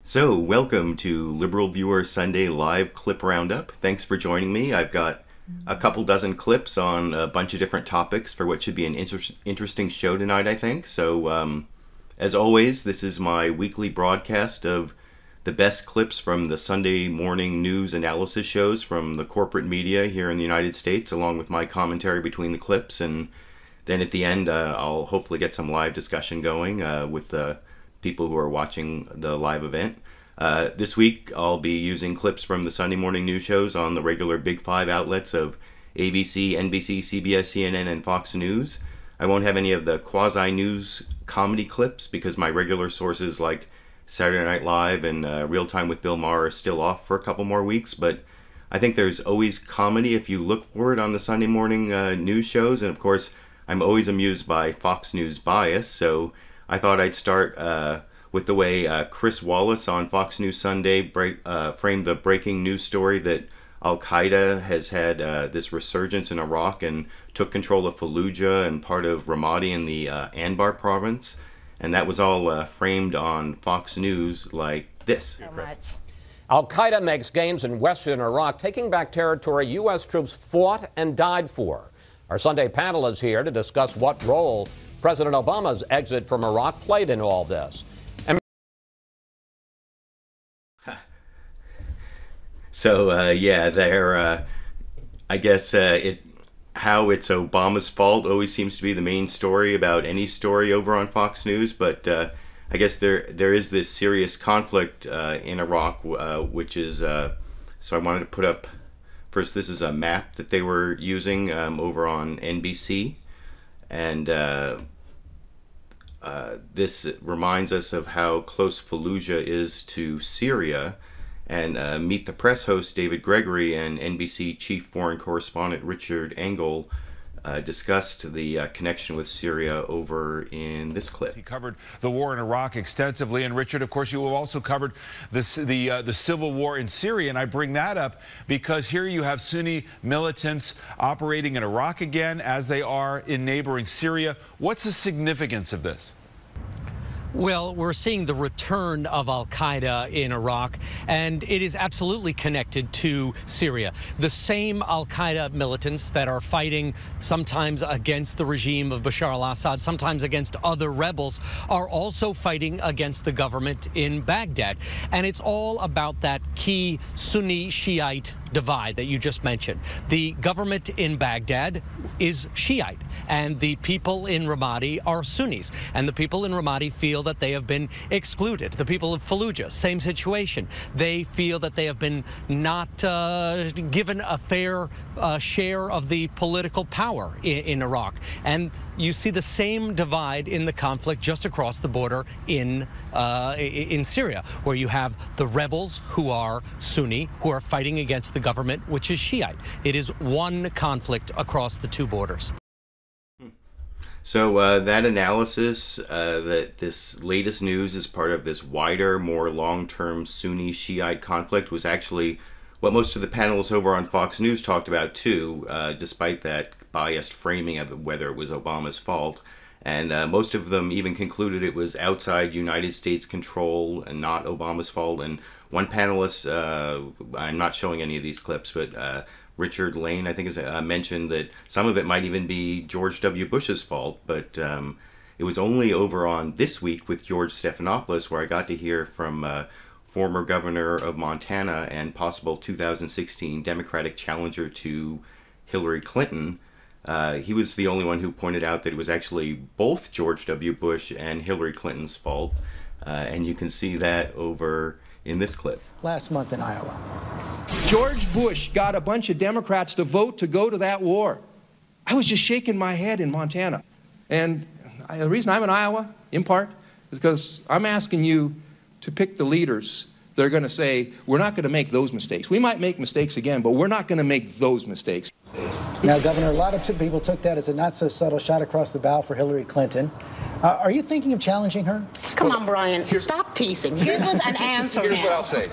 So, welcome to LiberalViewer Sunday Live Clip Roundup. Thanks for joining me. I've got a couple dozen clips on a bunch of different topics for what should be an interesting show tonight, I think. So, as always, this is my weekly broadcast of the best clips from the Sunday morning news analysis shows from the corporate media here in the United States, along with my commentary between the clips. And then at the end, I'll hopefully get some live discussion going with the people who are watching the live event. This week, I'll be using clips from the Sunday morning news shows on the regular Big Five outlets of ABC, NBC, CBS, CNN, and Fox News. I won't have any of the quasi-news comedy clips because my regular sources like Saturday Night Live and Real Time with Bill Maher are still off for a couple more weeks, but I think there's always comedy if you look for it on the Sunday morning news shows, and of course, I'm always amused by Fox News bias, so I thought I'd start with the way Chris Wallace on Fox News Sunday framed the breaking news story that Al-Qaeda has had this resurgence in Iraq and took control of Fallujah and part of Ramadi in the Anbar province. And that was all framed on Fox News like this. Al-Qaeda makes gains in western Iraq, taking back territory U.S. troops fought and died for. Our Sunday panel is here to discuss what role President Obama's exit from Iraq played in all this. So, yeah, I guess how it's Obama's fault always seems to be the main story about any story over on Fox News, but I guess there is this serious conflict in Iraq, which is, so I wanted to put up, first this is a map that they were using over on NBC, and this reminds us of how close Fallujah is to Syria. And Meet the Press host David Gregory and NBC chief foreign correspondent Richard Engel discussed the connection with Syria over in this clip. He covered the war in Iraq extensively, and Richard, of course, you have also covered the civil war in Syria, and I bring that up because here you have Sunni militants operating in Iraq again as they are in neighboring Syria. What's the significance of this? Well, we're seeing the return of Al-Qaeda in Iraq, and it is absolutely connected to Syria. The same Al-Qaeda militants that are fighting sometimes against the regime of Bashar al-Assad, sometimes against other rebels, are also fighting against the government in Baghdad. And it's all about that key Sunni-Shiite divide that you just mentioned. The government in Baghdad is Shiite, and the people in Ramadi are Sunnis, and the people in Ramadi feel that they have been excluded. The people of Fallujah, same situation. They feel that they have been not given a fair share of the political power in Iraq. And you see the same divide in the conflict just across the border in Syria, where you have the rebels who are Sunni, who are fighting against the government, which is Shiite. It is one conflict across the two borders. So that analysis, that this latest news is part of this wider, more long-term Sunni-Shiite conflict, was actually what most of the panelists over on Fox News talked about too, despite that biased framing of whether it was Obama's fault. And most of them even concluded it was outside United States control and not Obama's fault. And one panelist, I'm not showing any of these clips, but Richard Lane, I think, has mentioned that some of it might even be George W. Bush's fault. But it was only over on This Week with George Stephanopoulos where I got to hear from former governor of Montana and possible 2016 Democratic challenger to Hillary Clinton. He was the only one who pointed out that it was actually both George W. Bush and Hillary Clinton's fault. And you can see that over in this clip. Last month in Iowa. George Bush got a bunch of Democrats to vote to go to that war. I was just shaking my head in Montana. And the reason I'm in Iowa, in part, is because I'm asking you to pick the leaders that are going to say, we're not going to make those mistakes. We might make mistakes again, but we're not going to make those mistakes. Now, Governor, a lot of people took that as a not-so-subtle shot across the bow for Hillary Clinton. Are you thinking of challenging her? Come on, Brian. Stop teasing. Give us an answer Here's now. what I'll say.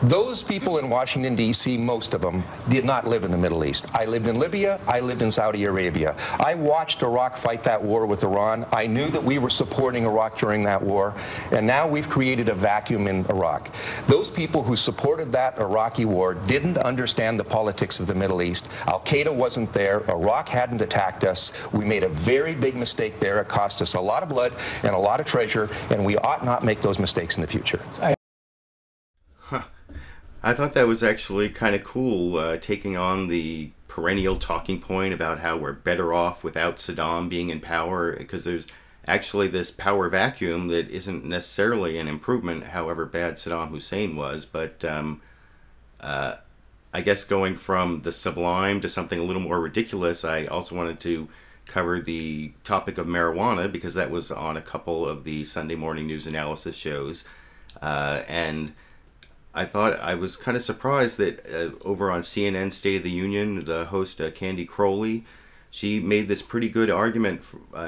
Those people in Washington, D.C., most of them, did not live in the Middle East. I lived in Libya. I lived in Saudi Arabia. I watched Iraq fight that war with Iran. I knew that we were supporting Iraq during that war. And now we've created a vacuum in Iraq. Those people who supported that Iraqi war didn't understand the politics of the Middle East. Al-Qaeda wasn't there. Iraq hadn't attacked us. We made a very big mistake there. It cost us a lot of blood and a lot of treasure, and we ought not make those mistakes in the future. I thought that was actually kind of cool, taking on the perennial talking point about how we're better off without Saddam being in power, because there's actually this power vacuum that isn't necessarily an improvement, however bad Saddam Hussein was. But I guess going from the sublime to something a little more ridiculous, I also wanted to cover the topic of marijuana, because that was on a couple of the Sunday morning news analysis shows. And I thought I was kind of surprised that over on CNN State of the Union, the host Candy Crowley, she made this pretty good argument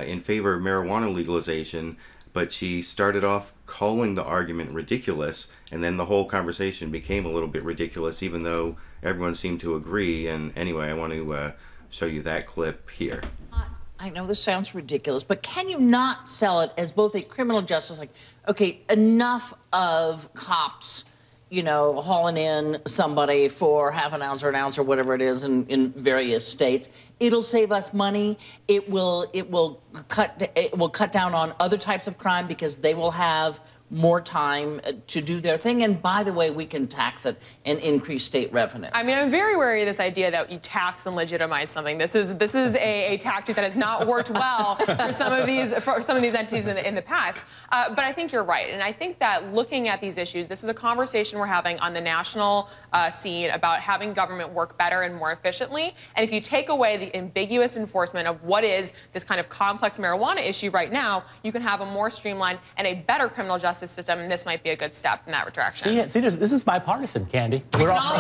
in favor of marijuana legalization, but she started off calling the argument ridiculous, and then the whole conversation became a little bit ridiculous, even though everyone seemed to agree. And anyway, I want to show you that clip here. I know this sounds ridiculous, but can you not sell it as both a criminal justice, like, okay, enough of cops, you know, hauling in somebody for half an ounce or an ounce or whatever it is in various states. It'll save us money. It will cut down on other types of crime because they will have more time to do their thing. And by the way, we can tax it and increase state revenues. I mean, I'm very wary of this idea that you tax and legitimize something. This is a tactic that has not worked well for some of these entities in the past. But I think you're right, and I think that looking at these issues, this is a conversation we're having on the national scene about having government work better and more efficiently. And if you take away the ambiguous enforcement of what is this kind of complex marijuana issue right now, you can have a more streamlined and a better criminal justice system, and this might be a good step in that direction. See, this is bipartisan, Candy. We're all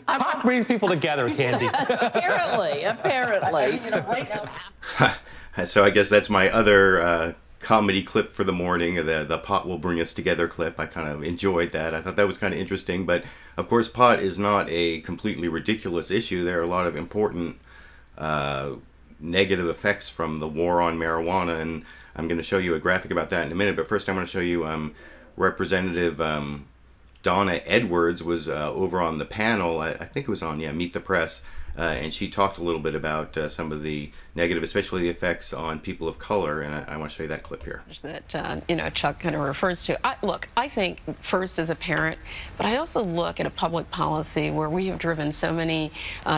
pot brings people together, Candy. apparently, you know, makes them happy. So I guess that's my other comedy clip for the morning, the pot will bring us together clip. I kind of enjoyed that. I thought that was kind of interesting, but of course pot is not a completely ridiculous issue. There are a lot of important negative effects from the war on marijuana, and I'm going to show you a graphic about that in a minute, but first I want to show you Representative Donna Edwards was over on the panel, I think it was on, Meet the Press, and she talked a little bit about some of the negative, especially the effects on people of color, and I want to show you that clip here. That, you know, Chuck kind of refers to. Look, I think first as a parent, but I also look at a public policy where we have driven so many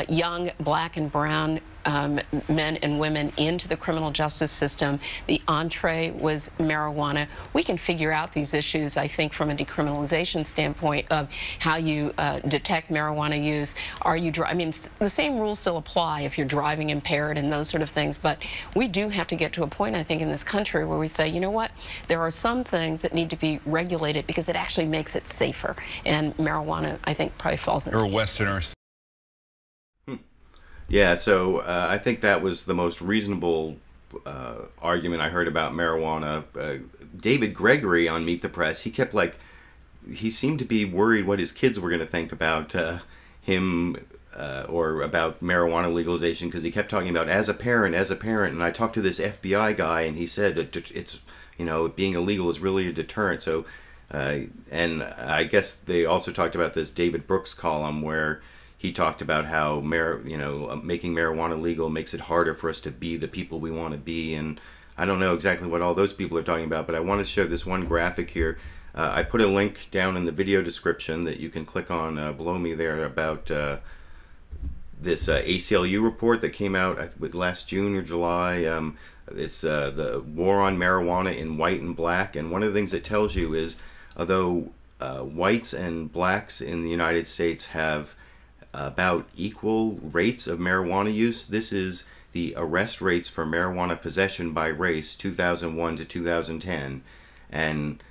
young black and brown men and women into the criminal justice system. The entree was marijuana. We can figure out these issues, I think, from a decriminalization standpoint of how you detect marijuana use. Are you I mean, the same rules still apply if you're driving impaired and those sort of things, but we do have to get to a point, I think, in this country where we say, you know what, there are some things that need to be regulated because it actually makes it safer, and marijuana, I think, probably falls in. Or Westerners. Yeah, so I think that was the most reasonable argument I heard about marijuana. David Gregory on Meet the Press, he kept he seemed to be worried what his kids were going to think about him or about marijuana legalization, because he kept talking about as a parent, and I talked to this FBI guy and he said it's, you know, being illegal is really a deterrent. So, and I guess they also talked about this David Brooks column where he talked about how making marijuana legal makes it harder for us to be the people we want to be, and I don't know exactly what all those people are talking about, but I want to show this one graphic here. I put a link down in the video description that you can click on below me there about this ACLU report that came out last June or July. It's the war on marijuana in white and black, and one of the things it tells you is although whites and blacks in the United States have about equal rates of marijuana use, this is the arrest rates for marijuana possession by race 2001 to 2010, and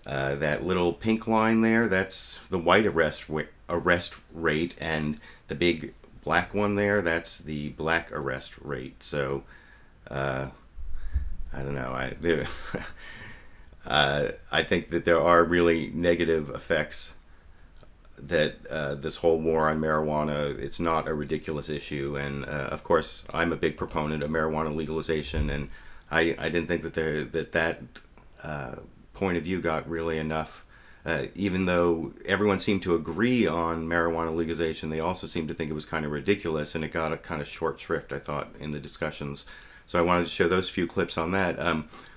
that little pink line there, that's the white arrest rate, and the big black one there, that's the black arrest rate. So I don't know. I think that there are really negative effects that this whole war on marijuana, it's not a ridiculous issue. And of course, I'm a big proponent of marijuana legalization, and I didn't think that that point of view got really enough. Even though everyone seemed to agree on marijuana legalization, they also seemed to think it was kind of ridiculous, and it got a kind of short shrift, I thought, in the discussions. So I wanted to show those few clips on that.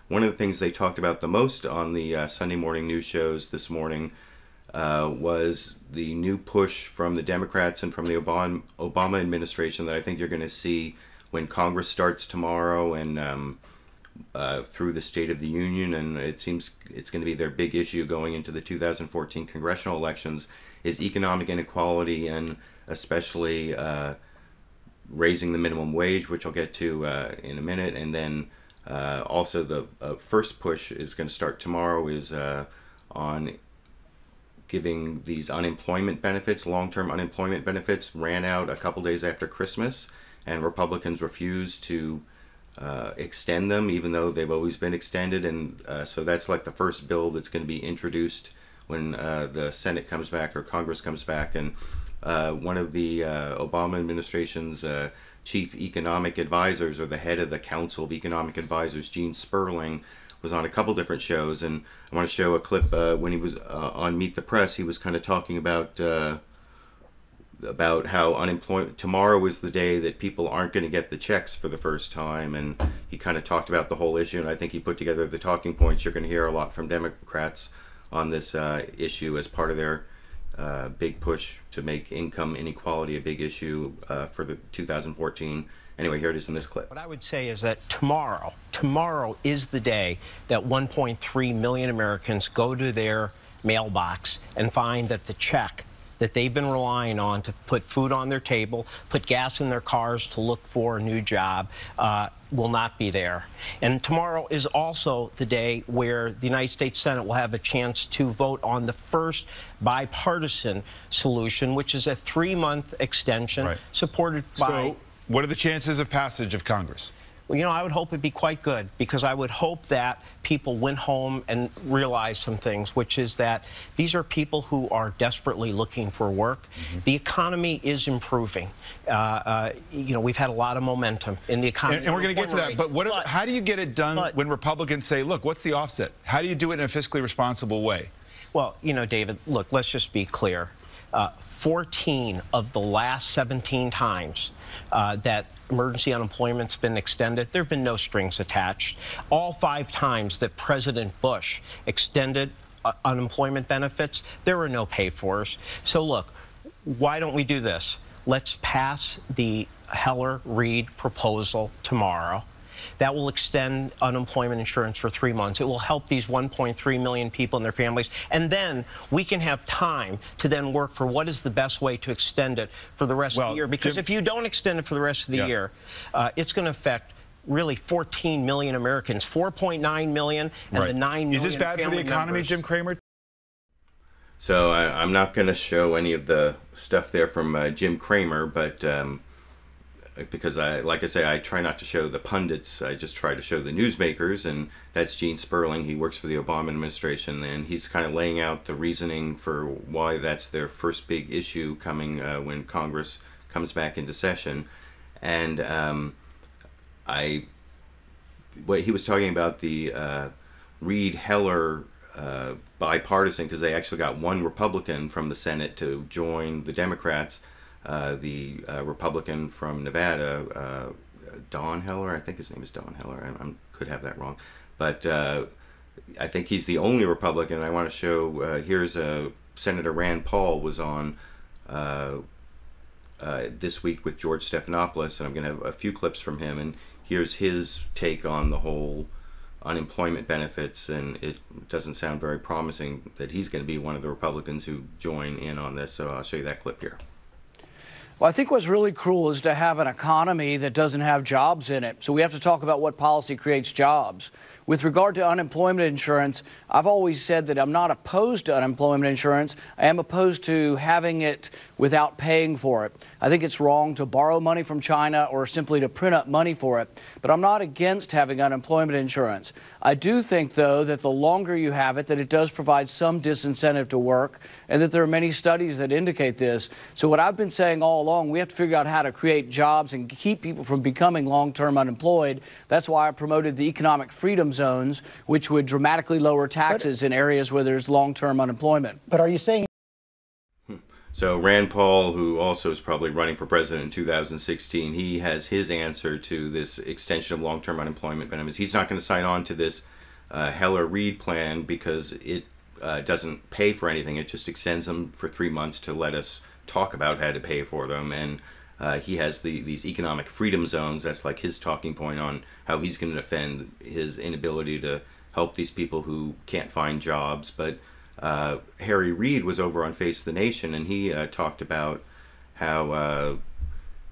One of the things they talked about the most on the Sunday morning news shows this morning was the new push from the Democrats and from the Obama administration that I think you're going to see when Congress starts tomorrow and through the State of the Union, and it seems it's going to be their big issue going into the 2014 congressional elections, is economic inequality, and especially raising the minimum wage, which I'll get to in a minute. And then also the first push is going to start tomorrow is on giving these unemployment benefits, long-term unemployment benefits, ran out a couple days after Christmas, and Republicans refused to extend them, even though they've always been extended. And so that's like the first bill that's going to be introduced when the Senate comes back or Congress comes back. And one of the Obama administration's chief economic advisors, or the head of the Council of Economic Advisors, Gene Sperling, was on a couple different shows. And I want to show a clip when he was on Meet the Press. He was kind of talking about how unemployment tomorrow is the day that people aren't going to get the checks for the first time, and he kind of talked about the whole issue, and I think he put together the talking points you're going to hear a lot from Democrats on this issue as part of their big push to make income inequality a big issue for the 2014. Anyway, here it is in this clip. What I would say is that tomorrow is the day that 1.3 million Americans go to their mailbox and find that the check that they've been relying on to put food on their table, put gas in their cars to look for a new job, will not be there. And tomorrow is also the day where the United States Senate will have a chance to vote on the first bipartisan solution, which is a 3-month extension supported by... So what are the chances of passage of Congress? Well, you know, I would hope it'd be quite good, because I would hope that people went home and realized some things, which is that these are people who are desperately looking for work. The economy is improving. You know, we've had a lot of momentum in the economy. And we're going to get to that. But how do you get it done when Republicans say, look, what's the offset? How do you do it in a fiscally responsible way? Well, you know, David, look, let's just be clear. 14 of the last 17 times that emergency unemployment's been extended, there have been no strings attached. All 5 times that President Bush extended unemployment benefits, there were no pay-fors. So look, why don't we do this? Let's pass the Heller-Reid proposal tomorrow. That will extend unemployment insurance for 3 months. It will help these 1.3 million people and their families. And then we can have time to then work for what is the best way to extend it for the rest of the year. Because if you don't extend it for the rest of the year, it's going to affect really 14 million Americans, 4.9 million, and the 9 million. Is this bad for the economy, members. Jim Cramer? So I'm not going to show any of the stuff there from Jim Cramer, but because like I say, I try not to show the pundits. I just try to show the newsmakers, and that's Gene Sperling. He works for the Obama administration, and he's kind of laying out the reasoning for why that's their first big issue coming when Congress comes back into session. And what he was talking about the Reid-Heller bipartisan, because they actually got one Republican from the Senate to join the Democrats. The Republican from Nevada, Don Heller, I think his name is Don Heller. I could have that wrong, but I think he's the only Republican. I want to show. Here's Senator Rand Paul was on this week with George Stephanopoulos, and I'm going to have a few clips from him. And here's his take on the whole unemployment benefits, and it doesn't sound very promising that he's going to be one of the Republicans who join in on this. So I'll show you that clip here. Well, I think what's really cruel is to have an economy that doesn't have jobs in it. So we have to talk about what policy creates jobs. With regard to unemployment insurance, I've always said that I'm not opposed to unemployment insurance. I am opposed to having it without paying for it. I think it's wrong to borrow money from China or simply to print up money for it. But I'm not against having unemployment insurance. I do think, though, that the longer you have it, that it does provide some disincentive to work, and that there are many studies that indicate this. So what I've been saying all along, we have to figure out how to create jobs and keep people from becoming long-term unemployed. That's why I promoted the economic freedom zones, which would dramatically lower taxes in areas where there's long-term unemployment. But are you saying... So Rand Paul, who also is probably running for president in 2016, he has his answer to this extension of long-term unemployment benefits. He's not going to sign on to this Heller-Reid plan because it doesn't pay for anything. It just extends them for 3 months to let us talk about how to pay for them. And he has these economic freedom zones. That's like his talking point on how he's going to defend his inability to help these people who can't find jobs. But Harry Reid was over on Face the Nation, and he talked about how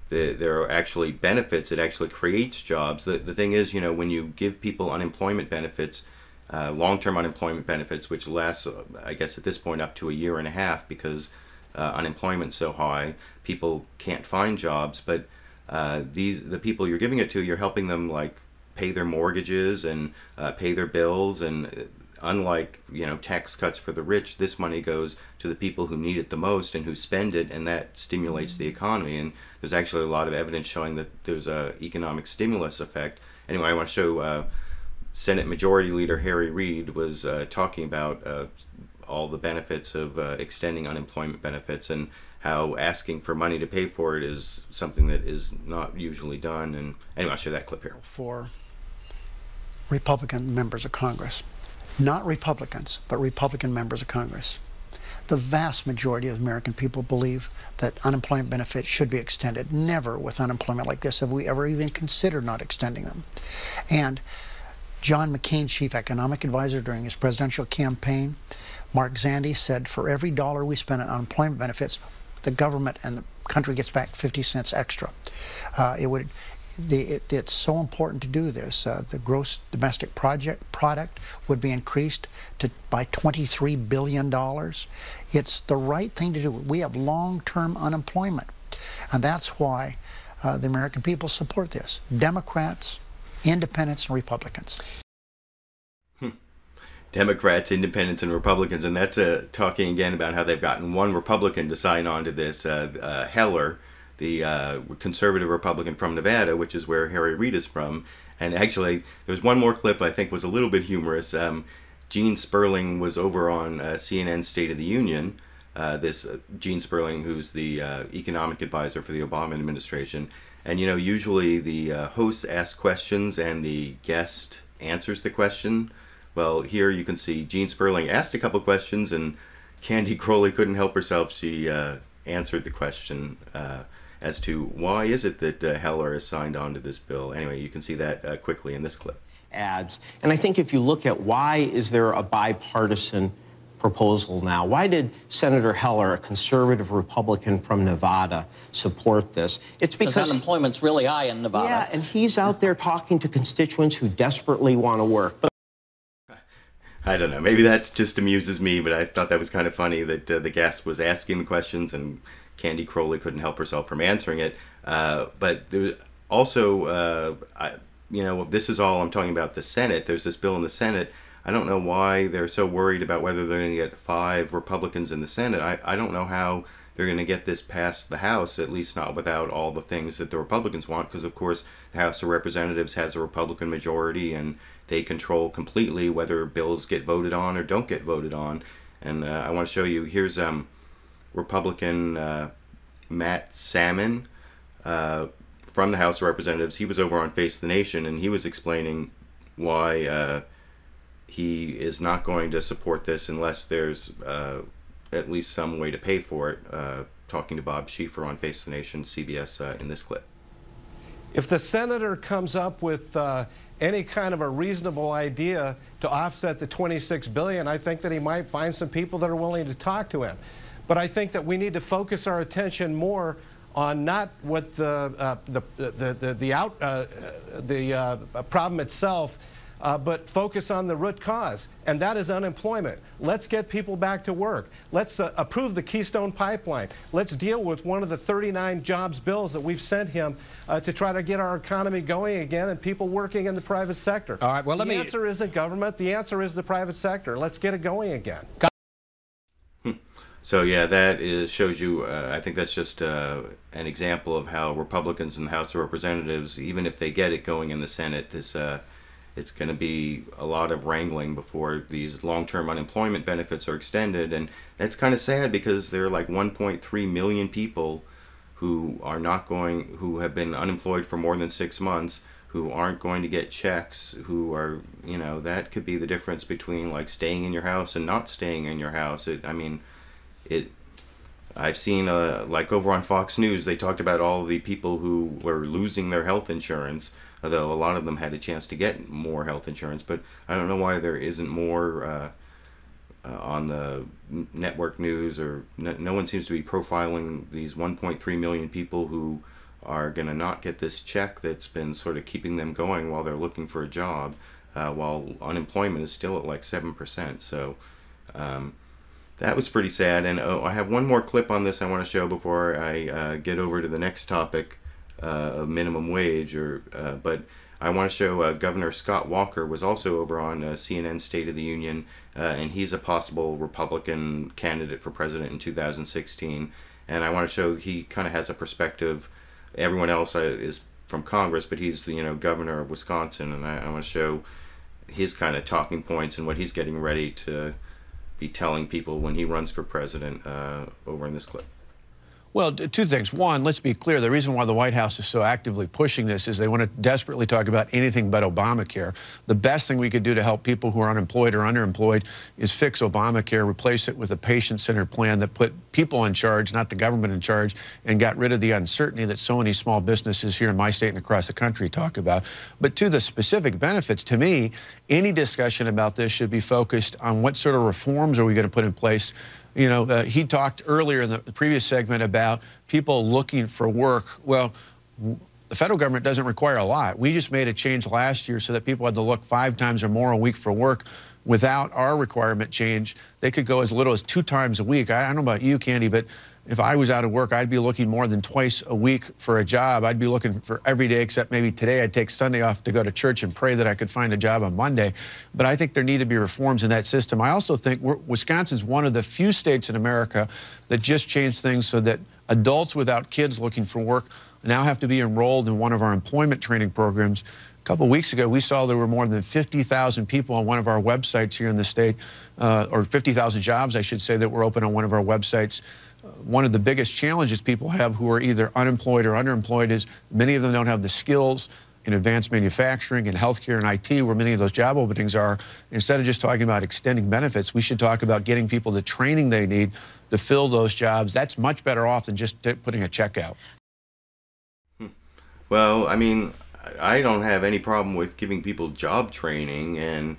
there are actually benefits. It actually creates jobs. The thing is, you know, when you give people unemployment benefits, long-term unemployment benefits, which lasts, I guess at this point, up to a year and a half because unemployment's so high, people can't find jobs. But the people you're giving it to, you're helping them like pay their mortgages and pay their bills. And unlike, you know, tax cuts for the rich, this money goes to the people who need it the most and who spend it, and that stimulates the economy. And there's actually a lot of evidence showing that there's a economic stimulus effect. Anyway, I want to show Senate Majority Leader Harry Reid was talking about all the benefits of extending unemployment benefits and how asking for money to pay for it is something that is not usually done. And anyway, I'll show that clip here. For Republican members of Congress. Not Republicans, but Republican members of Congress. The vast majority of American people believe that unemployment benefits should be extended. Never with unemployment like this have we ever even considered not extending them. And John McCain, chief economic advisor during his presidential campaign, Mark Zandi said for every dollar we spend on unemployment benefits, the government and the country gets back 50 cents extra. It's so important to do this. The gross domestic product would be increased by $23 billion. It's the right thing to do. We have long-term unemployment, and that's why the American people support this. Democrats, independents, and Republicans. Democrats, independents, and Republicans, and that's talking again about how they've gotten one Republican to sign on to this, Heller, the conservative Republican from Nevada, which is where Harry Reid is from. And actually, there's one more clip I think was a little bit humorous. Gene Sperling was over on CNN State of the Union. This Gene Sperling, who's the economic advisor for the Obama administration. And, you know, usually the host asks questions and the guest answers the question. Well, here you can see Gene Sperling asked a couple questions, and Candy Crowley couldn't help herself. She answered the question as to why is it that Heller has signed on to this bill. Anyway, you can see that quickly in this clip. Ads. And I think if you look at why is there a bipartisan proposal now, why did Senator Heller, a conservative Republican from Nevada, support this? It's because unemployment's really high in Nevada. Yeah, and he's out there talking to constituents who desperately want to work. But I don't know, maybe that just amuses me, but I thought that was kind of funny that the guest was asking the questions and Candy Crowley couldn't help herself from answering it. But there also, you know, this is all I'm talking about the Senate. There's this bill in the Senate. I don't know why they're so worried about whether they're going to get 5 Republicans in the Senate. I don't know how they're going to get this past the House, at least not without all the things that the Republicans want, because, of course, the House of Representatives has a Republican majority, and they control completely whether bills get voted on or don't get voted on. And I want to show you, here's Republican Matt Salmon from the House of Representatives. He was over on Face the Nation, and he was explaining why he is not going to support this unless there's at least some way to pay for it, talking to Bob Schieffer on Face the Nation, CBS, in this clip. If the senator comes up with any kind of a reasonable idea to offset the $26 billion, I think that he might find some people that are willing to talk to him. But I think that we need to focus our attention more on not what the problem itself, but focus on the root cause, and that is unemployment. Let's get people back to work. Let's approve the Keystone Pipeline. Let's deal with one of the 39 jobs bills that we've sent him to try to get our economy going again and people working in the private sector. All right, well, the answer isn't government. The answer is the private sector. Let's get it going again. So yeah, that shows you, I think that's just an example of how Republicans in the House of Representatives, even if they get it going in the Senate, it's going to be a lot of wrangling before these long-term unemployment benefits are extended. And that's kind of sad because there are like 1.3 million people who have been unemployed for more than 6 months, who aren't going to get checks, who are, that could be the difference between like staying in your house and not staying in your house. I've seen, like over on Fox News, they talked about all the people who were losing their health insurance, although a lot of them had a chance to get more health insurance. But I don't know why there isn't more on the network news, or no one seems to be profiling these 1.3 million people who are going to not get this check that's been sort of keeping them going while they're looking for a job, while unemployment is still at like 7%. So that was pretty sad. And I have one more clip on this I want to show before I get over to the next topic of minimum wage. But I want to show Governor Scott Walker was also over on CNN State of the Union, and he's a possible Republican candidate for president in 2016. And I want to show he kind of has a perspective. Everyone else is from Congress, but he's the governor of Wisconsin, and I want to show his kind of talking points and what he's getting ready to be telling people when he runs for president over in this clip. Well, two things. One, let's be clear. The reason why the White House is so actively pushing this is they want to desperately talk about anything but Obamacare. The best thing we could do to help people who are unemployed or underemployed is fix Obamacare, replace it with a patient-centered plan that put people in charge, not the government in charge, and got rid of the uncertainty that so many small businesses here in my state and across the country talk about. But to the specific benefits, to me, any discussion about this should be focused on what sort of reforms are we going to put in place. He talked earlier in the previous segment about people looking for work. Well, the federal government doesn't require a lot. We just made a change last year so that people had to look 5 times or more a week for work. Without our requirement change, they could go as little as 2 times a week. I don't know about you, Candy, but if I was out of work, I'd be looking more than twice a week for a job. I'd be looking for every day, except maybe today I'd take Sunday off to go to church and pray that I could find a job on Monday. But I think there need to be reforms in that system. I also think Wisconsin's one of the few states in America that just changed things so that adults without kids looking for work now have to be enrolled in one of our employment training programs. A couple of weeks ago, we saw there were more than 50,000 people on one of our websites here in the state, or 50,000 jobs, I should say, that were open on one of our websites. One of the biggest challenges people have who are either unemployed or underemployed is many of them don't have the skills in advanced manufacturing and healthcare and IT, where many of those job openings are. Instead of just talking about extending benefits, we should talk about getting people the training they need to fill those jobs. That's much better off than just putting a check out. Well, I mean, I don't have any problem with giving people job training, and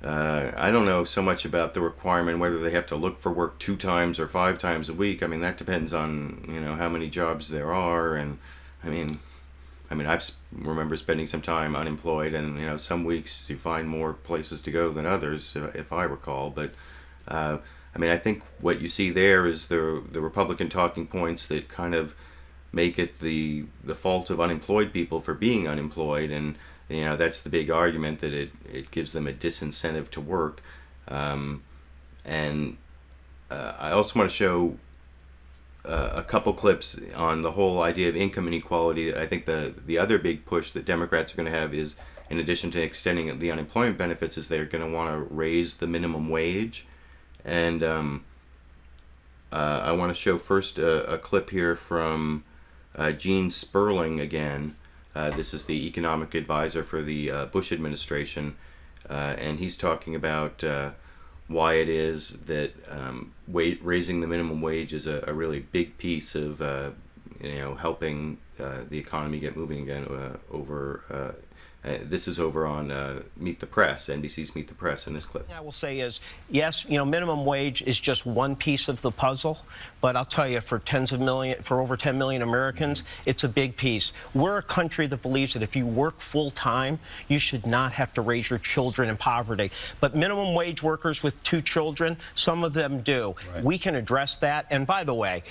I don't know so much about the requirement whether they have to look for work 2 times or 5 times a week. I mean, that depends on how many jobs there are, and I mean I remember spending some time unemployed, and some weeks you find more places to go than others, if I recall. But I mean, I think what you see there is the Republican talking points that kind of make it the fault of unemployed people for being unemployed, and that's the big argument, that it gives them a disincentive to work. And I also want to show a couple clips on the whole idea of income inequality. I think the other big push that Democrats are going to have is, in addition to extending the unemployment benefits, is they're going to want to raise the minimum wage. And I want to show first a clip here from Gene Sperling again. This is the economic advisor for the Bush administration, and he's talking about why it is that raising the minimum wage is a really big piece of helping the economy get moving again This is over on Meet the Press, NBC's Meet the Press in this clip. I will say is, yes, you know, minimum wage is just one piece of the puzzle, but I'll tell you, for over 10 million Americans, it's a big piece. We're a country that believes that if you work full time, you should not have to raise your children in poverty. But minimum wage workers with 2 children, some of them do. Right. We can address that. And by the way,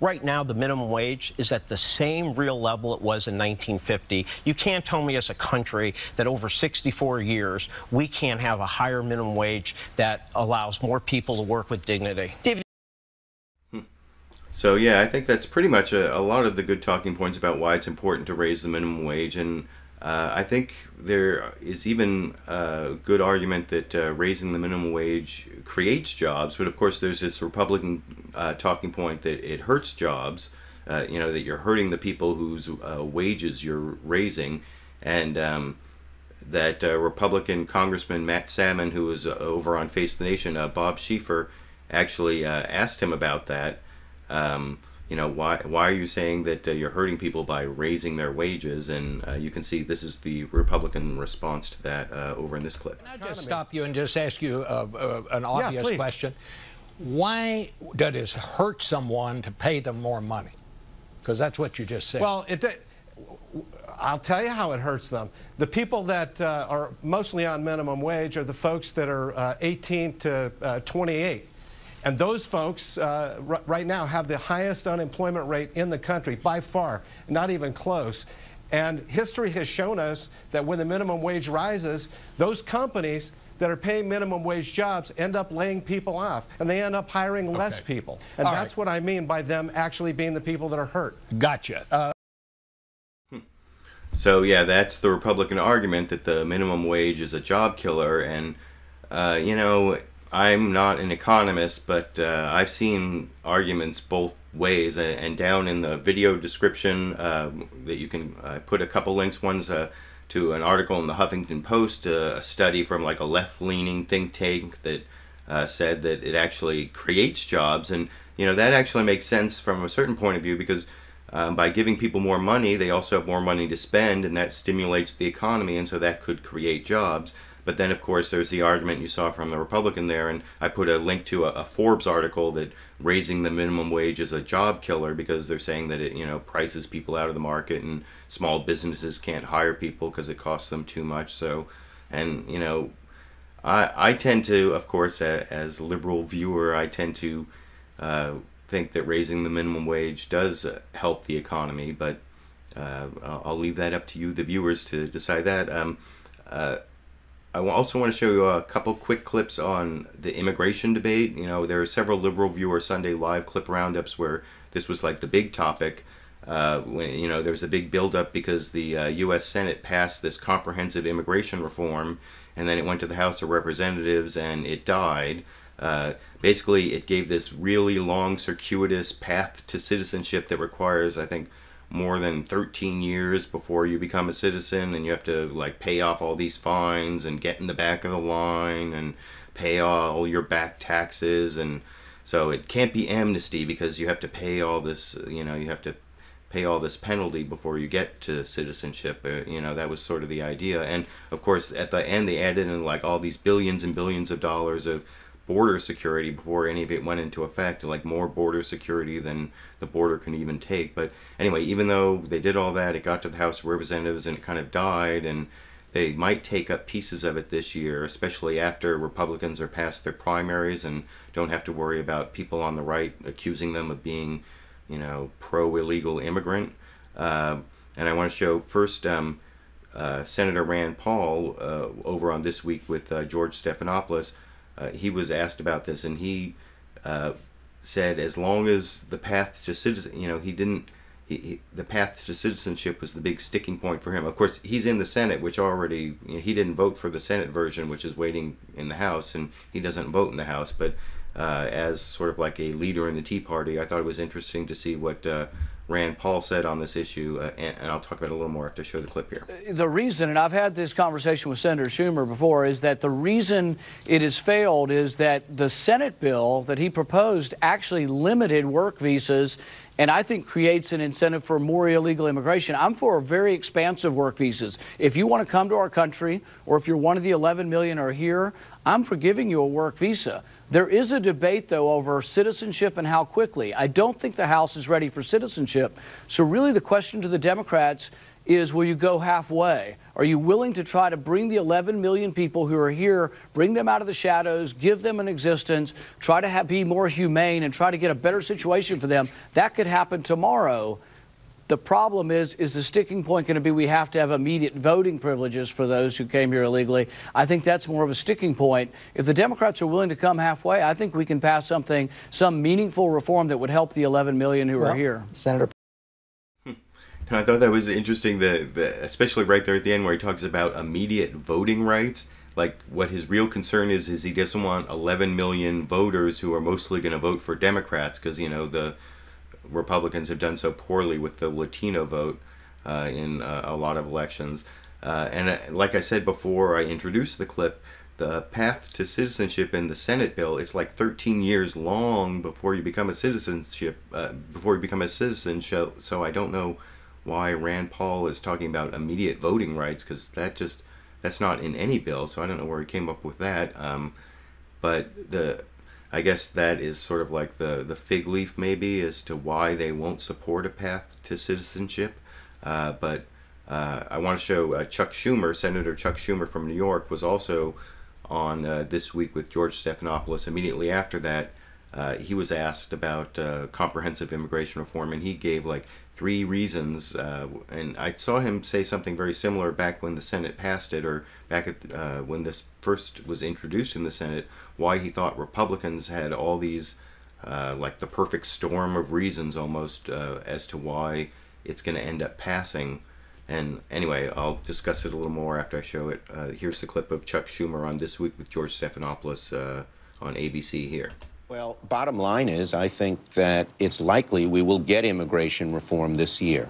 right now, the minimum wage is at the same real level it was in 1950. You can't tell me as a country that over 64 years, we can't have a higher minimum wage that allows more people to work with dignity. So yeah, I think that's pretty much a lot of the good talking points about why it's important to raise the minimum wage. And I think there is even a good argument that raising the minimum wage creates jobs, but of course there's this Republican talking point that it hurts jobs, you know, that you're hurting the people whose wages you're raising, and that Republican Congressman Matt Salmon, who was over on Face the Nation, Bob Schieffer, actually asked him about that. You know, why are you saying that you're hurting people by raising their wages? And you can see this is the Republican response to that over in this clip. Can I just stop you and just ask you an obvious question? Why does it hurt someone to pay them more money? Because that's what you just said. Well, I'll tell you how it hurts them. The people that are mostly on minimum wage are the folks that are 18 to 28. And those folks right now have the highest unemployment rate in the country by far, not even close. And history has shown us that when the minimum wage rises, those companies that are paying minimum wage jobs end up laying people off, and they end up hiring less people. And that's what I mean by them actually being the people that are hurt. Gotcha. So yeah, that's the Republican argument that the minimum wage is a job killer. And you know, I'm not an economist, but I've seen arguments both ways. And down in the video description that you can put a couple links. One's to an article in the Huffington Post, a study from like a left-leaning think tank that said that it actually creates jobs. And you know, that actually makes sense from a certain point of view, because by giving people more money, they also have more money to spend, and that stimulates the economy, and so that could create jobs. But then, of course, there's the argument you saw from the Republican there, and I put a link to a Forbes article that raising the minimum wage is a job killer, because they're saying that it, you know, prices people out of the market, and small businesses can't hire people because it costs them too much. So, and you know, I tend to, of course, as liberal viewer, I tend to think that raising the minimum wage does help the economy, but I'll leave that up to you, the viewers, to decide that. I also want to show you a couple quick clips on the immigration debate. You know, there are several Liberal Viewer Sunday Live clip roundups where this was like the big topic. When, you know, there was a big buildup because the U.S. Senate passed this comprehensive immigration reform, and then it went to the House of Representatives and it died. Basically, it gave this really long, circuitous path to citizenship that requires, I think, more than 13 years before you become a citizen, and you have to like pay off all these fines and get in the back of the line and pay all your back taxes. And so it can't be amnesty, because you have to pay all this, you know, you have to pay all this penalty before you get to citizenship. You know, that was sort of the idea. And of course, at the end, they added in like all these billions and billions of dollars of border security before any of it went into effect, like more border security than the border can even take. But anyway, even though they did all that, it got to the House of Representatives and it kind of died, and they might take up pieces of it this year, especially after Republicans are past their primaries and don't have to worry about people on the right accusing them of being, you know, pro-illegal immigrant. And I want to show first Senator Rand Paul over on This Week with George Stephanopoulos. He was asked about this, and he said as long as the path to citizen, you know, the path to citizenship was the big sticking point for him. Of course, he's in the Senate, which already, you know, he didn't vote for the Senate version, which is waiting in the House, and he doesn't vote in the House. But as sort of like a leader in the Tea Party, I thought it was interesting to see what Rand Paul said on this issue, and I'll talk about it a little more after I show the clip here. The reason, and I've had this conversation with Senator Schumer before, is that the reason it has failed is that the Senate bill that he proposed actually limited work visas, and I think creates an incentive for more illegal immigration. I'm for very expansive work visas. If you want to come to our country, or if you're one of the 11 million who are here, I'm for giving you a work visa. There is a debate, though, over citizenship and how quickly. I don't think the House is ready for citizenship. So really the question to the Democrats is, will you go halfway? Are you willing to try to bring the 11 million people who are here, bring them out of the shadows, give them an existence, try to be more humane and try to get a better situation for them? That could happen tomorrow. The problem is the sticking point going to be we have to have immediate voting privileges for those who came here illegally? I think that's more of a sticking point. If the Democrats are willing to come halfway, I think we can pass some meaningful reform that would help the 11 million who are here. Senator. I thought that was interesting, especially right there at the end where he talks about immediate voting rights. Like, what his real concern is he doesn't want 11 million voters who are mostly going to vote for Democrats because, you know, the Republicans have done so poorly with the Latino vote in a lot of elections. And like I said before I introduced the clip, the path to citizenship in the Senate bill, it's like 13 years long before you become a citizen. So I don't know why Rand Paul is talking about immediate voting rights, because that's not in any bill. So I don't know where he came up with that. But I guess that is sort of like the fig leaf maybe as to why they won't support a path to citizenship. But I want to show Chuck Schumer, Senator Chuck Schumer from New York, was also on This Week with George Stephanopoulos. Immediately after that, he was asked about comprehensive immigration reform, and he gave like 3 reasons. And I saw him say something very similar back when the Senate passed it, or back at when this first was introduced in the Senate, why he thought Republicans had all these like the perfect storm of reasons almost as to why it's going to end up passing. And anyway, I'll discuss it a little more after I show it. Here's the clip of Chuck Schumer on This Week with George Stephanopoulos on ABC here. Well, bottom line is, I think that it's likely we will get immigration reform this year.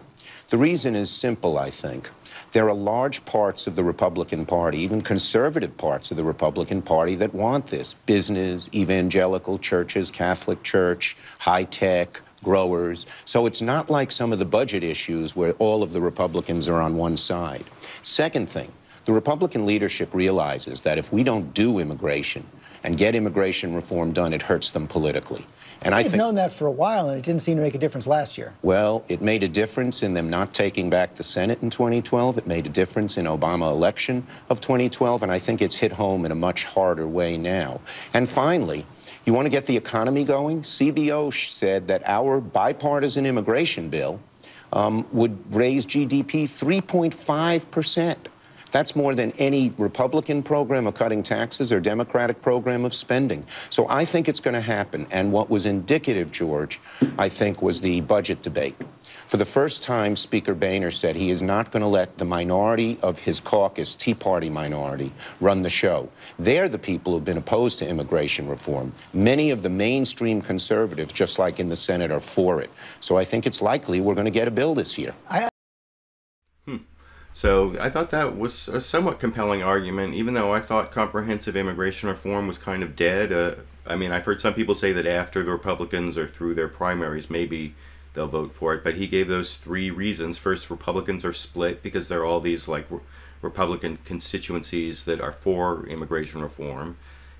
The reason is simple, I think. There are large parts of the Republican Party, even conservative parts of the Republican Party, that want this. Business, evangelical churches, Catholic Church, high-tech, growers. So it's not like some of the budget issues where all of the Republicans are on one side. Second thing, the Republican leadership realizes that if we don't do immigration and get immigration reform done, it hurts them politically. And I think they've known that for a while, and it didn't seem to make a difference last year. Well, it made a difference in them not taking back the Senate in 2012. It made a difference in Obama election of 2012, and I think it's hit home in a much harder way now. And finally, you want to get the economy going? CBO said that our bipartisan immigration bill would raise GDP 3.5%. That's more than any Republican program of cutting taxes or Democratic program of spending. So I think it's going to happen. And what was indicative, George, I think, was the budget debate. For the first time, Speaker Boehner said he is not going to let the minority of his caucus, Tea Party minority, run the show. They're the people who've been opposed to immigration reform. Many of the mainstream conservatives, just like in the Senate, are for it. So I think it's likely we're going to get a bill this year. So I thought that was a somewhat compelling argument, even though I thought comprehensive immigration reform was kind of dead. I mean, I've heard some people say that after the Republicans are through their primaries, maybe they'll vote for it. But he gave those 3 reasons. First, Republicans are split because there are all these like Republican constituencies that are for immigration reform.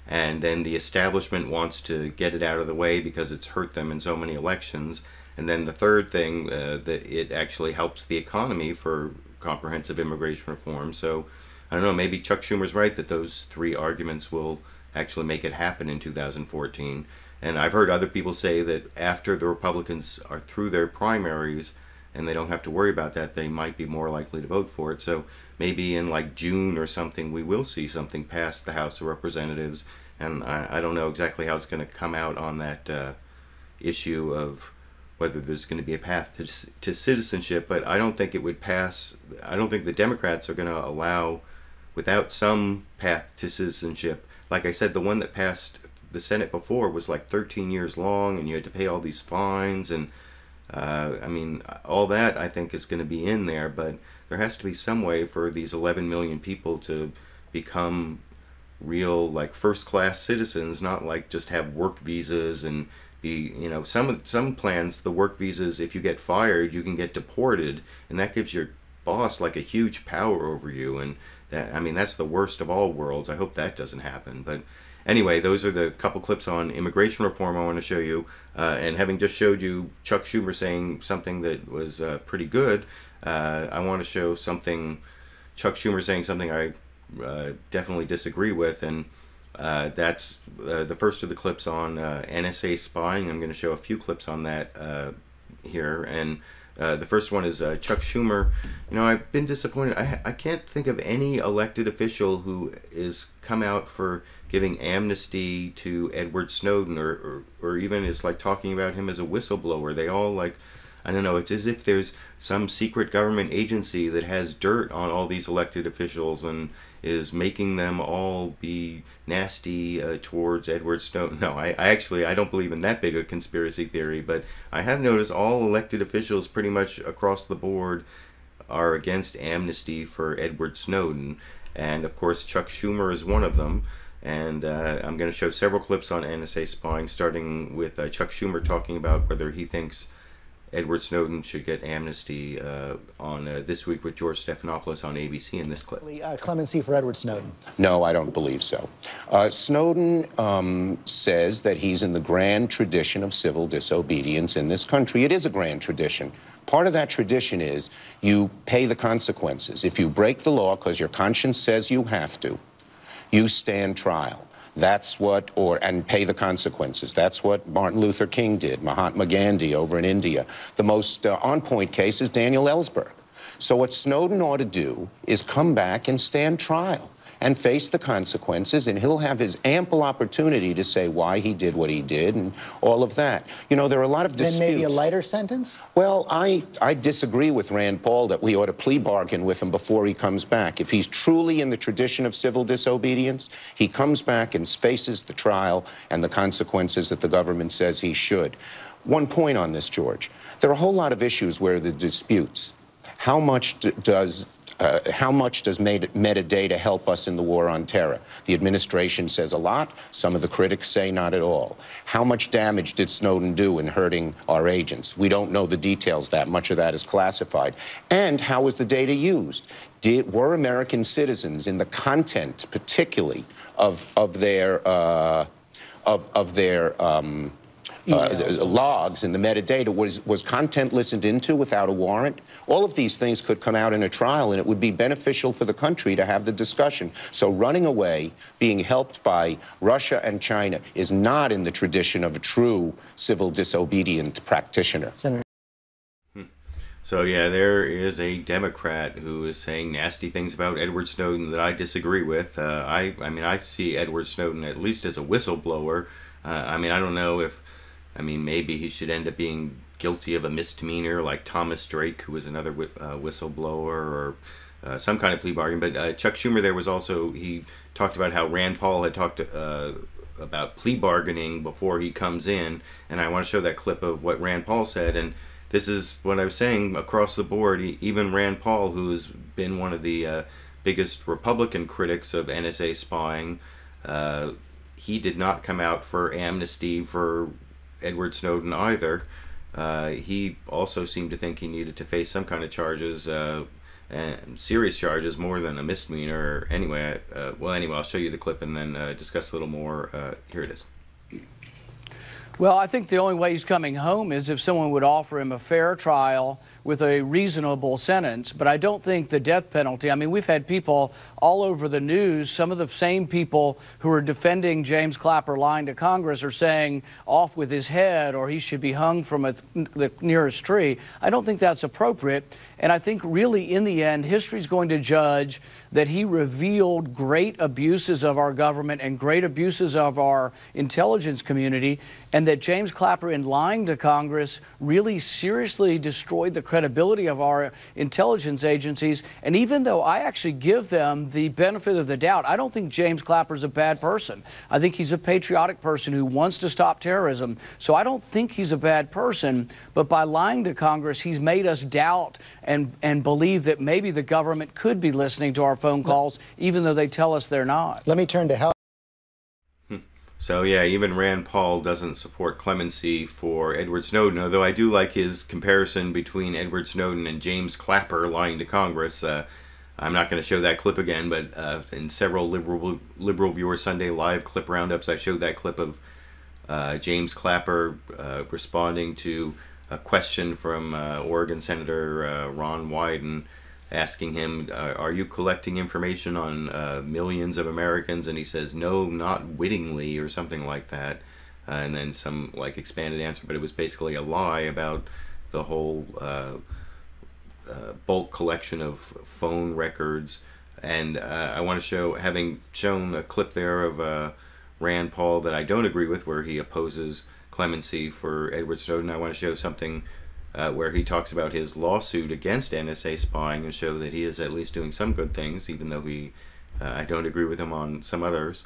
And then the establishment wants to get it out of the way because it's hurt them in so many elections. And then the third thing, that it actually helps the economy for comprehensive immigration reform. So I don't know, maybe Chuck Schumer's right that those 3 arguments will actually make it happen in 2014. And I've heard other people say that after the Republicans are through their primaries and they don't have to worry about that, they might be more likely to vote for it. So maybe in like June or something, we will see something pass the House of Representatives. And I don't know exactly how it's going to come out on that issue of whether there's going to be a path to citizenship, but I don't think it would pass. I don't think the Democrats are going to allow, without some path to citizenship. Like I said, the one that passed the Senate before was like 13 years long, and you had to pay all these fines, and I mean, all that I think is going to be in there, but there has to be some way for these 11 million people to become real, like, first-class citizens, not like just have work visas and be, you know, some plans, the work visas, if you get fired, you can get deported, and that gives your boss like a huge power over you, and that, I mean, that's the worst of all worlds. I hope that doesn't happen. But anyway, those are the couple clips on immigration reform I want to show you, and having just showed you Chuck Schumer saying something that was pretty good, I want to show something, Chuck Schumer saying something I definitely disagree with, and that's the first of the clips on NSA spying. I'm going to show a few clips on that here, and the first one is Chuck Schumer. You know, I've been disappointed. I can't think of any elected official who is come out for giving amnesty to Edward Snowden, or even is like talking about him as a whistleblower. They all, like, I don't know, it's as if there's some secret government agency that has dirt on all these elected officials and is making them all be nasty towards Edward Snowden. No, I don't believe in that big a conspiracy theory, but I have noticed all elected officials pretty much across the board are against amnesty for Edward Snowden, and of course Chuck Schumer is one of them. And I'm going to show several clips on NSA spying, starting with Chuck Schumer talking about whether he thinks Edward Snowden should get amnesty on This Week with George Stephanopoulos on ABC in this clip. Clemency for Edward Snowden. No, I don't believe so. Snowden says that he's in the grand tradition of civil disobedience in this country. It is a grand tradition. Part of that tradition is you pay the consequences. If you break the law because your conscience says you have to, you stand trial. That's what, and pay the consequences. That's what Martin Luther King did, Mahatma Gandhi over in India. The most on-point case is Daniel Ellsberg. So what Snowden ought to do is come back and stand trial and face the consequences, and he'll have his ample opportunity to say why he did what he did and all of that. You know, there are a lot of disputes. Then maybe a lighter sentence? Well, I disagree with Rand Paul that we ought to plea bargain with him before he comes back. If he's truly in the tradition of civil disobedience, he comes back and faces the trial and the consequences that the government says he should. One point on this, George. There are a whole lot of issues where the disputes. How much does metadata help us in the war on terror? The administration says a lot. Some of the critics say not at all. How much damage did Snowden do in hurting our agents? We don't know the details. That much of that is classified. And how was the data used? Were American citizens in the content, particularly of their logs and the metadata, was content listened into without a warrant? All of these things could come out in a trial, and it would be beneficial for the country to have the discussion. So running away, being helped by Russia and China, is not in the tradition of a true civil disobedient practitioner. So yeah, there is a Democrat who is saying nasty things about Edward Snowden that I disagree with. I mean, I see Edward Snowden at least as a whistleblower. I mean, I don't know if, I mean, maybe he should end up being guilty of a misdemeanor like Thomas Drake, who was another whistleblower, or some kind of plea bargain. But Chuck Schumer there was also, he talked about how Rand Paul had talked about plea bargaining before he comes in. And I want to show that clip of what Rand Paul said. And this is what I was saying across the board. Even Rand Paul, who's been one of the biggest Republican critics of NSA spying, he did not come out for amnesty for Edward Snowden either. He also seemed to think he needed to face some kind of charges, and serious charges, more than a misdemeanor. Anyway, I'll show you the clip and then discuss a little more. Here it is. Well, I think the only way he's coming home is if someone would offer him a fair trial with a reasonable sentence. But I don't think the death penalty, I mean, we've had people all over the news, some of the same people who are defending James Clapper lying to Congress are saying off with his head or he should be hung from the nearest tree. I don't think that's appropriate. And I think really in the end, history's going to judge that he revealed great abuses of our government and great abuses of our intelligence community, and that James Clapper, in lying to Congress, really seriously destroyed the credibility credibility of our intelligence agencies. And even though I actually give them the benefit of the doubt, I don't think James Clapper's a bad person. I think he's a patriotic person who wants to stop terrorism. So I don't think he's a bad person. But by lying to Congress, he's made us doubt and believe that maybe the government could be listening to our phone calls, even though they tell us they're not. Let me turn to health. So yeah, even Rand Paul doesn't support clemency for Edward Snowden, although I do like his comparison between Edward Snowden and James Clapper lying to Congress. I'm not going to show that clip again, but in several Liberal Viewer Sunday Live clip roundups, I showed that clip of James Clapper responding to a question from Oregon Senator Ron Wyden, asking him, are you collecting information on millions of Americans? And he says, no, not wittingly, or something like that. And then some like expanded answer, but it was basically a lie about the whole bulk collection of phone records. And I want to show, having shown a clip there of Rand Paul that I don't agree with, where he opposes clemency for Edward Snowden, I want to show something where he talks about his lawsuit against NSA spying and show that he is at least doing some good things, even though I don't agree with him on some others,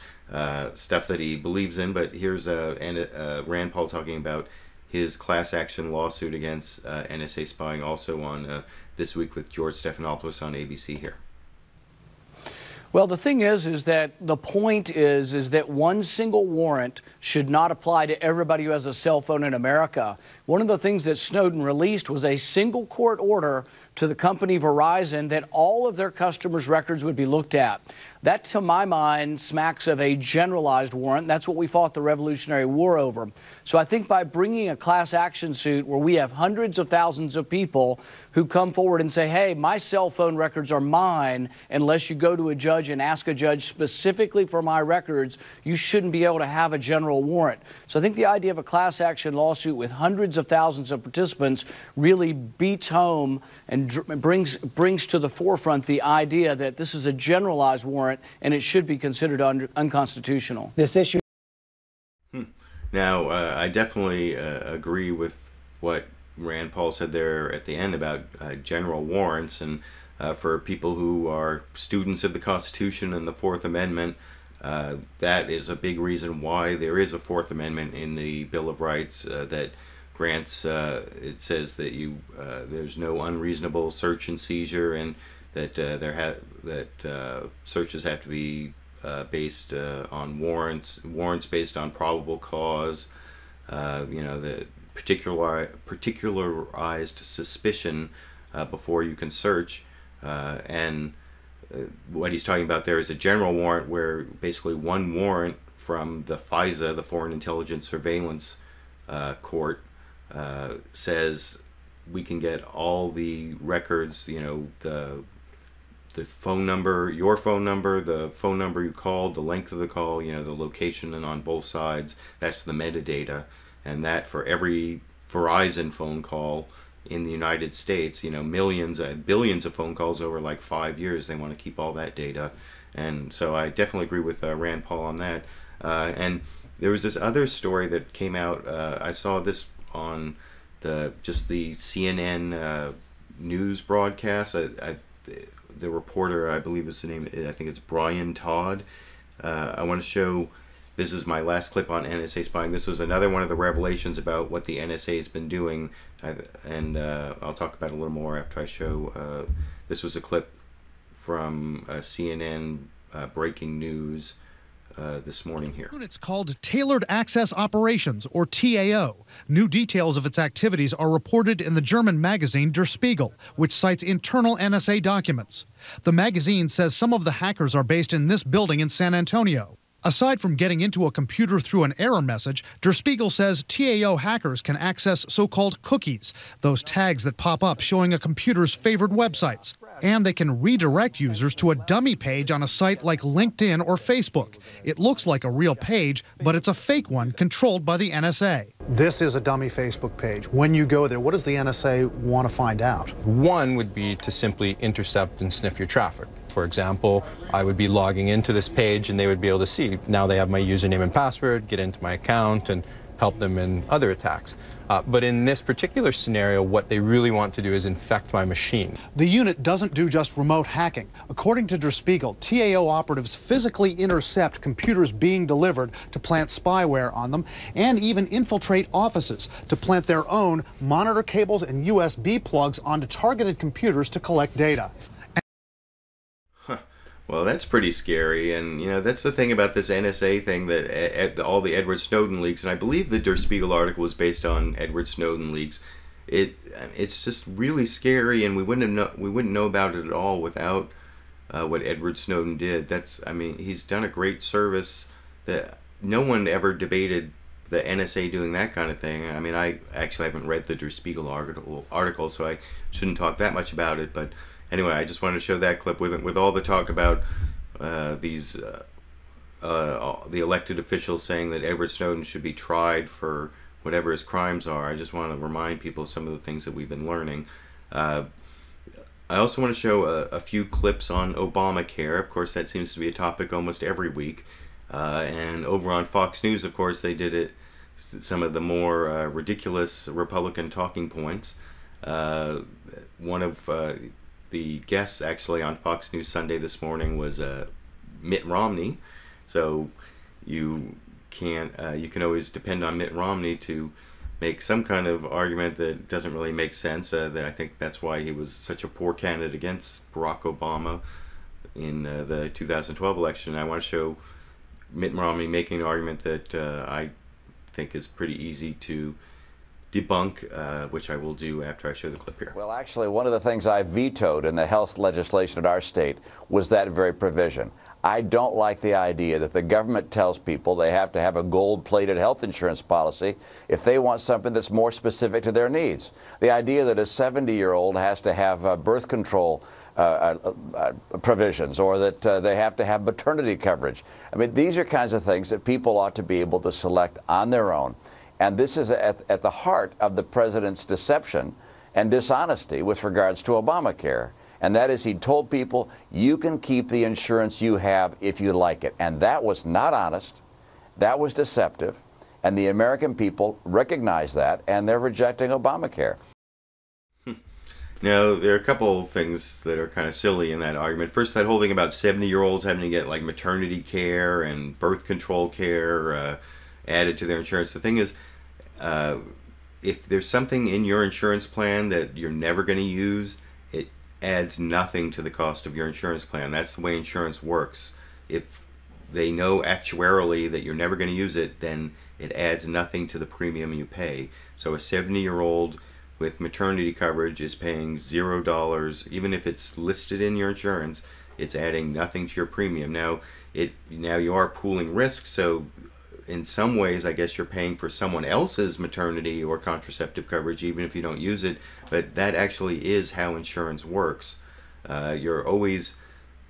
stuff that he believes in. But here's Rand Paul talking about his class action lawsuit against NSA spying, also on This Week with George Stephanopoulos on ABC here. Well, the thing is that the point is that one single warrant should not apply to everybody who has a cell phone in America. One of the things that Snowden released was a single court order to the company Verizon that all of their customers' records would be looked at. That, to my mind, smacks of a generalized warrant. That's what we fought the Revolutionary War over. So I think by bringing a class action suit where we have hundreds of thousands of people who come forward and say, hey, my cell phone records are mine, unless you go to a judge and ask a judge specifically for my records, you shouldn't be able to have a general warrant. So I think the idea of a class action lawsuit with hundreds of thousands of participants really beats home and brings to the forefront the idea that this is a generalized warrant and it should be considered unconstitutional. This issue. Now, I definitely agree with what Rand Paul said there at the end about general warrants, and for people who are students of the Constitution and the Fourth Amendment, that is a big reason why there is a Fourth Amendment in the Bill of Rights that grants, it says that there's no unreasonable search and seizure, and that searches have to be based on warrants based on probable cause, the particularized suspicion before you can search, and what he's talking about there is a general warrant, where basically one warrant from the FISA, the Foreign Intelligence Surveillance Court, says we can get all the records, the phone number, your phone number, the phone number you called, the length of the call, the location, and on both sides, that's the metadata. And that for every Verizon phone call in the United States, millions, billions of phone calls over like 5 years, they want to keep all that data. And so I definitely agree with Rand Paul on that. And there was this other story that came out, I saw this on the CNN news broadcast. The reporter, I believe is the name, I think it's Brian Todd. I want to show, this is my last clip on NSA spying. This was another one of the revelations about what the NSA has been doing, and I'll talk about it a little more after I show. This was a clip from CNN breaking news this morning here. It's called Tailored Access Operations, or TAO. New details of its activities are reported in the German magazine Der Spiegel, which cites internal NSA documents. The magazine says some of the hackers are based in this building in San Antonio. Aside from getting into a computer through an error message, Der Spiegel says TAO hackers can access so-called cookies, those tags that pop up showing a computer's favored websites. And they can redirect users to a dummy page on a site like LinkedIn or Facebook. It looks like a real page, but it's a fake one controlled by the NSA. This is a dummy Facebook page. When you go there, what does the NSA want to find out? One would be to simply intercept and sniff your traffic. For example, I would be logging into this page and they would be able to see, now they have my username and password, get into my account, and help them in other attacks. But in this particular scenario, what they really want to do is infect my machine. The unit doesn't do just remote hacking. According to Der Spiegel, TAO operatives physically intercept computers being delivered to plant spyware on them and even infiltrate offices to plant their own monitor cables and USB plugs onto targeted computers to collect data. Well, that's pretty scary, and that's the thing about this NSA thing, that all the Edward Snowden leaks, and I believe the Der Spiegel article was based on Edward Snowden leaks. It's just really scary, and we wouldn't know about it at all without what Edward Snowden did. He's done a great service. That no one ever debated the NSA doing that kind of thing. I actually haven't read the Der Spiegel article, so I shouldn't talk that much about it, but. Anyway, I just wanted to show that clip with all the talk about the elected officials saying that Edward Snowden should be tried for whatever his crimes are. I just want to remind people of some of the things that we've been learning. I also want to show a few clips on Obamacare. Of course, that seems to be a topic almost every week. And over on Fox News, of course, they did it. Some of the more ridiculous Republican talking points. One of the guests actually on Fox News Sunday this morning was Mitt Romney, so you can always depend on Mitt Romney to make some kind of argument that doesn't really make sense. I think that's why he was such a poor candidate against Barack Obama in the 2012 election. I want to show Mitt Romney making an argument that I think is pretty easy to debunk, which I will do after I show the clip here. Well, actually, one of the things I vetoed in the health legislation in our state was that very provision. I don't like the idea that the government tells people they have to have a gold-plated health insurance policy if they want something that's more specific to their needs. The idea that a 70-year-old has to have birth control provisions, or that they have to have maternity coverage. These are kinds of things that people ought to be able to select on their own. And this is at the heart of the president's deception and dishonesty with regards to Obamacare. And that is, he told people, you can keep the insurance you have if you like it. And that was not honest. That was deceptive. And the American people recognize that, and they're rejecting Obamacare. Now, there are a couple things that are kind of silly in that argument. First, that whole thing about 70-year-olds having to get like maternity care and birth control care added to their insurance. The thing is, if there's something in your insurance plan that you're never going to use, it adds nothing to the cost of your insurance plan. That's the way insurance works. If they know actuarially that you're never going to use it, then it adds nothing to the premium you pay. So a 70-year-old with maternity coverage is paying $0, even if it's listed in your insurance. It's adding nothing to your premium. Now you are pooling risks, so in some ways, I guess you're paying for someone else's maternity or contraceptive coverage, even if you don't use it. But that actually is how insurance works. You're always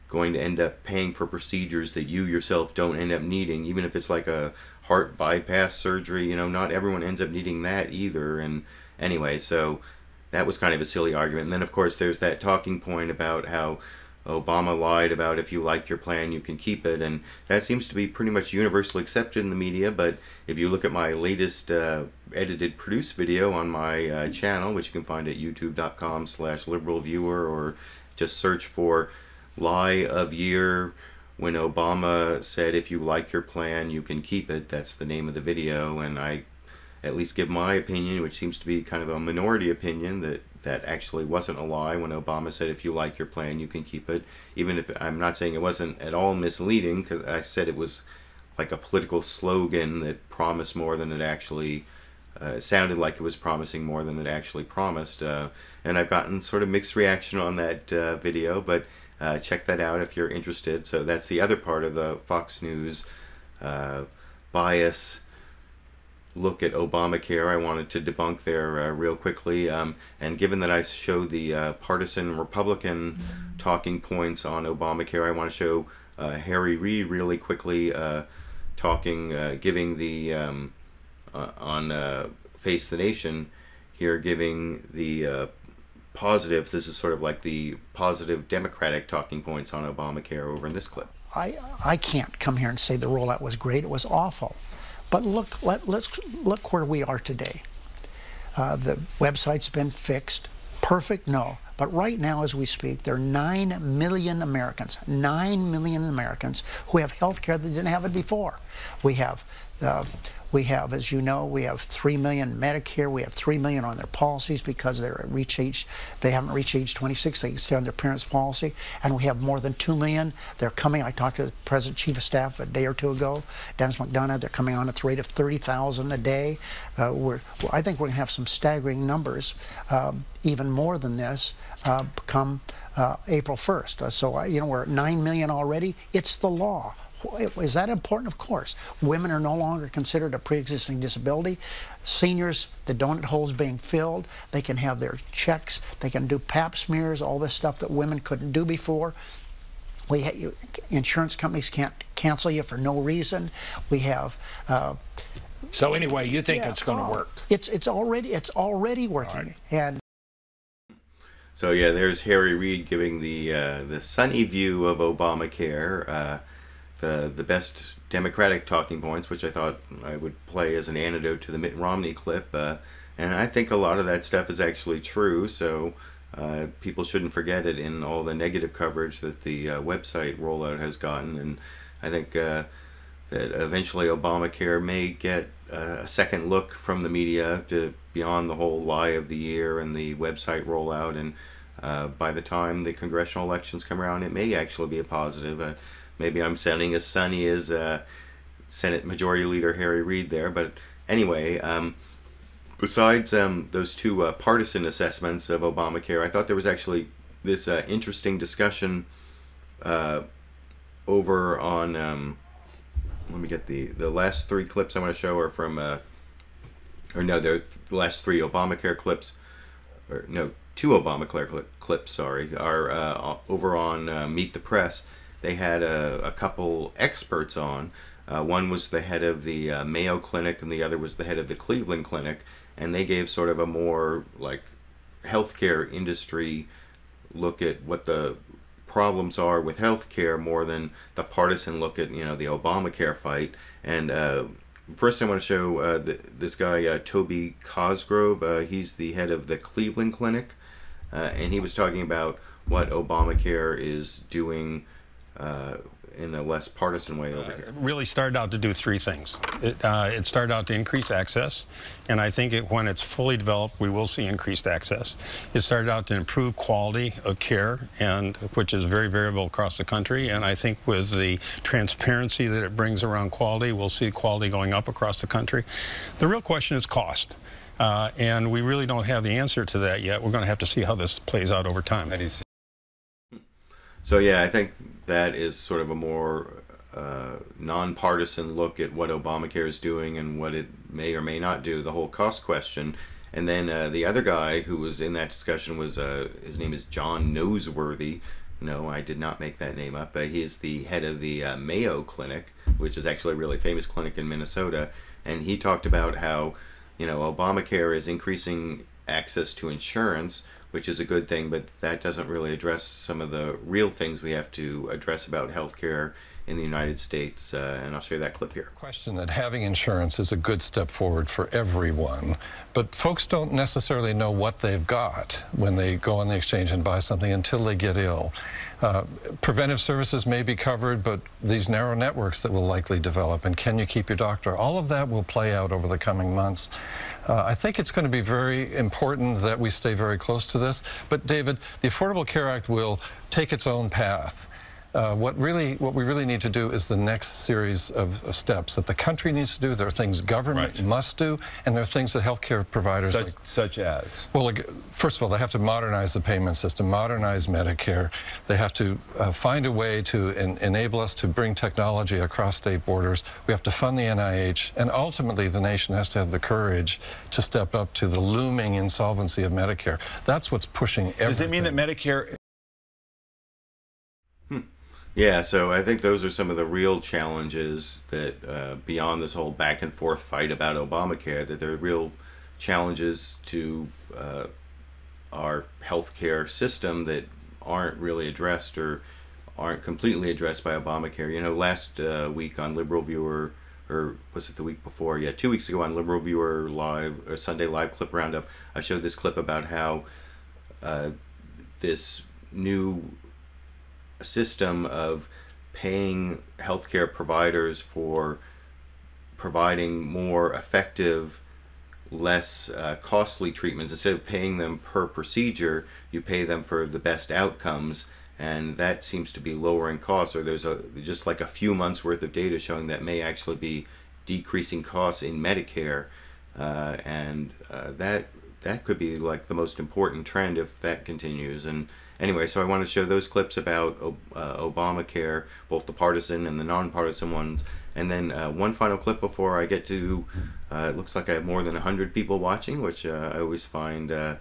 going to end up paying for procedures that you yourself don't end up needing, even if it's like a heart bypass surgery. Not everyone ends up needing that either. And anyway, so that was kind of a silly argument. And then, of course, there's that talking point about how Obama lied about if you liked your plan, you can keep it, and that seems to be pretty much universally accepted in the media. But if you look at my latest edited produced video on my channel, which you can find at youtube.com/LiberalViewer, or just search for Lie of Year when Obama said if you like your plan, you can keep it. That's the name of the video, and I at least give my opinion, which seems to be kind of a minority opinion, that actually wasn't a lie when Obama said if you like your plan, you can keep it. Even if I'm not saying it wasn't at all misleading, because I said it was like a political slogan that promised more than it actually sounded like it was promising more than it actually promised. And I've gotten sort of mixed reaction on that video, but check that out if you're interested. So that's the other part of the Fox News bias look at Obamacare. I wanted to debunk there real quickly, and given that I showed the partisan Republican talking points on Obamacare, I want to show Harry Reid really quickly giving the on Face the Nation here, giving the positive. This is sort of like the positive Democratic talking points on Obamacare over in this clip. I can't come here and say the rollout was great. It was awful. But let's look where we are today. The website's been fixed. Perfect? No. But right now, as we speak, there are 9 million Americans, 9 million Americans who have health care that didn't have it before. We have, as you know, we have 3 million Medicare. We have 3 million on their policies because they haven't reached age 26. They can stay on their parents' policy. And we have more than 2 million. They're coming. I talked to the President Chief of Staff a day or two ago, Dennis McDonough. They're coming on at the rate of 30,000 a day. I think we're going to have some staggering numbers, even more than this, come April 1st. So, we're at 9 million already. It's the law. Is that important? Of course. Women are no longer considered a pre-existing disability. Seniors, the donut holes being filled, they can have their checks, they can do pap smears, all this stuff that women couldn't do before. Insurance companies can't cancel you for no reason. We have. So anyway, you think it's going to work? It's already working. Right. And so yeah, there's Harry Reid giving the sunny view of Obamacare. The best Democratic talking points, which I thought I would play as an antidote to the Mitt Romney clip. And I think a lot of that stuff is actually true, so people shouldn't forget it in all the negative coverage that the website rollout has gotten. And I think that eventually Obamacare may get a second look from the media beyond the whole lie of the year and the website rollout. And by the time the congressional elections come around, it may actually be a positive. Maybe I'm sounding as sunny as Senate Majority Leader Harry Reid there. But anyway, besides those two partisan assessments of Obamacare, I thought there was actually this interesting discussion over on, let me get the last 3 clips I want to show are from, the last 3 Obamacare clips, or no, 2 Obamacare clips, sorry, are over on Meet the Press. They had a couple experts on. One was the head of the Mayo Clinic and the other was the head of the Cleveland Clinic. And they gave sort of a more like healthcare industry look at what the problems are with healthcare more than the partisan look at, the Obamacare fight. And first I want to show this guy, Toby Cosgrove. He's the head of the Cleveland Clinic. And he was talking about what Obamacare is doing in a less partisan way over here. It really started out to do 3 things. It started out to increase access, and I think when it's fully developed, we will see increased access. It started out to improve quality of care, and which is very variable across the country, and I think with the transparency that it brings around quality, we'll see quality going up across the country. The real question is cost. And we really don't have the answer to that yet. We're going to have to see how this plays out over time. So yeah, I think that is sort of a more nonpartisan look at what Obamacare is doing and what it may or may not do, the whole cost question. And then the other guy who was in that discussion was, his name is John Noseworthy. No, I did not make that name up. He is the head of the Mayo Clinic, which is actually a really famous clinic in Minnesota. And he talked about how, Obamacare is increasing access to insurance, which is a good thing, but that doesn't really address some of the real things we have to address about healthcare in the United States, and I'll show you that clip here. Question that having insurance is a good step forward for everyone, but folks don't necessarily know what they've got when they go on the exchange and buy something until they get ill. Preventive services may be covered, but these narrow networks that will likely develop, and can you keep your doctor, all of that will play out over the coming months. I think it's going to be very important that we stay very close to this. But David, the Affordable Care Act will take its own path. What we really need to do is the next series of steps that the country needs to do. There are things government must do, and there are things that healthcare providers such as? Well, first of all, they have to modernize the payment system, modernize Medicare. They have to find a way to enable us to bring technology across state borders. We have to fund the NIH, and ultimately the nation has to have the courage to step up to the looming insolvency of Medicare. That's what's pushing everything. Does it mean that Medicare... Yeah, so I think those are some of the real challenges that, beyond this whole back and forth fight about Obamacare, that there are real challenges to our healthcare system that aren't really addressed or aren't completely addressed by Obamacare. Last week on LiberalViewer, or was it the week before? Yeah, 2 weeks ago on LiberalViewer Live, or Sunday Live Clip Roundup, I showed this clip about how this new system of paying healthcare providers for providing more effective, less costly treatments. Instead of paying them per procedure, you pay them for the best outcomes, and that seems to be lowering costs. Or there's just like a few months worth of data showing that may actually be decreasing costs in Medicare, and that could be like the most important trend if that continues. And anyway, so I want to show those clips about Obamacare, both the partisan and the nonpartisan ones. And then one final clip before I get to, it looks like I have more than 100 people watching, which I always find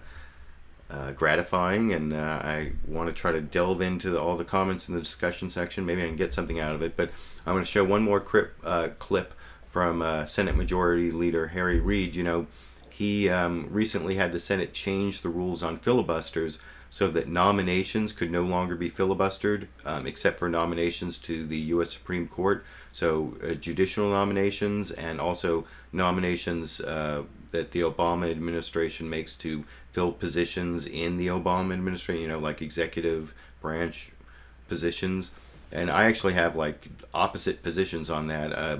gratifying, and I want to try to delve into all the comments in the discussion section. Maybe I can get something out of it, but I'm going to show one more clip from Senate Majority Leader Harry Reid. You know, he recently had the Senate change the rules on filibusters so that nominations could no longer be filibustered, except for nominations to the U.S. Supreme Court. So judicial nominations, and also nominations that the Obama administration makes to fill positions in the Obama administration, you know, like executive branch positions. And I actually have like opposite positions on that.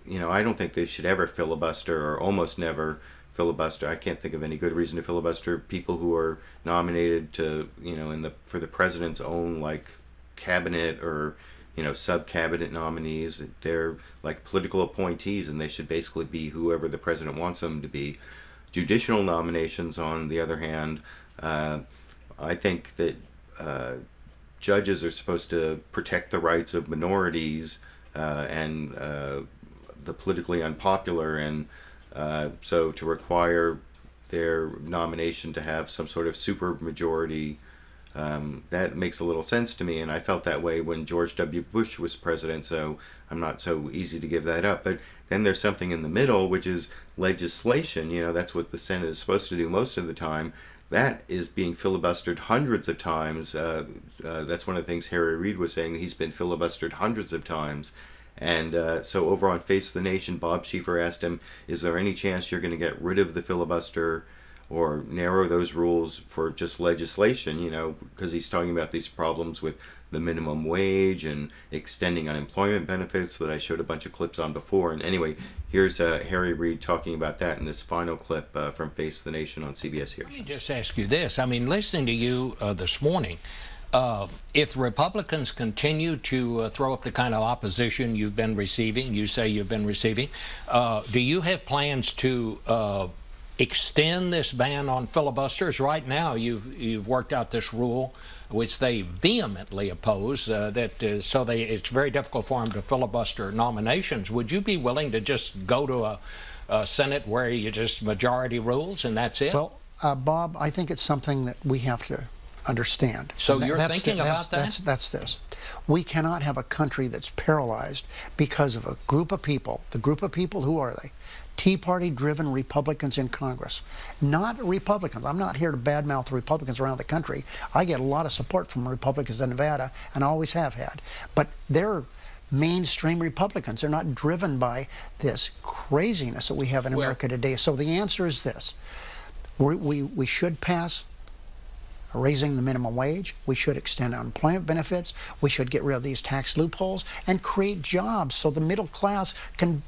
You know, I don't think they should ever filibuster, or almost never filibuster. I can't think of any good reason to filibuster people who are nominated to, you know, for the president's own like cabinet, or, you know, sub-cabinet nominees. They're like political appointees, and they should basically be whoever the president wants them to be. Judicial nominations, on the other hand, I think that judges are supposed to protect the rights of minorities and the politically unpopular, and so to require their nomination to have some sort of supermajority, that makes a little sense to me, and I felt that way when George W. Bush was president, so I'm not so easy to give that up. But then there's something in the middle, which is legislation. You know, that's what the Senate is supposed to do most of the time. That is being filibustered hundreds of times. That's one of the things Harry Reid was saying. He's been filibustered hundreds of times. And so over on Face the Nation, Bob Schieffer asked him, is there any chance you're going to get rid of the filibuster or narrow those rules for just legislation, you know, because he's talking about these problems with the minimum wage and extending unemployment benefits that I showed a bunch of clips on before. And anyway, here's Harry Reid talking about that in this final clip from Face the Nation on CBS here. Let me just ask you this. I mean, listening to you this morning, if Republicans continue to throw up the kind of opposition you've been receiving, you say you've been receiving, do you have plans to extend this ban on filibusters? Right now, you've worked out this rule, which they vehemently oppose, so it's very difficult for them to filibuster nominations. Would you be willing to just go to a Senate where you just majority rules and that's it? Well, Bob, I think it's something that we have to understand. So you're thinking about that? That's this. We cannot have a country that's paralyzed because of a group of people. The group of people, who are they? Tea Party-driven Republicans in Congress. Not Republicans. I'm not here to badmouth Republicans around the country. I get a lot of support from Republicans in Nevada, and always have had. But they're mainstream Republicans. They're not driven by this craziness that we have in America today. So the answer is this. We should pass raising the minimum wage. We should extend unemployment benefits. We should get rid of these tax loopholes and create jobs so the middle class can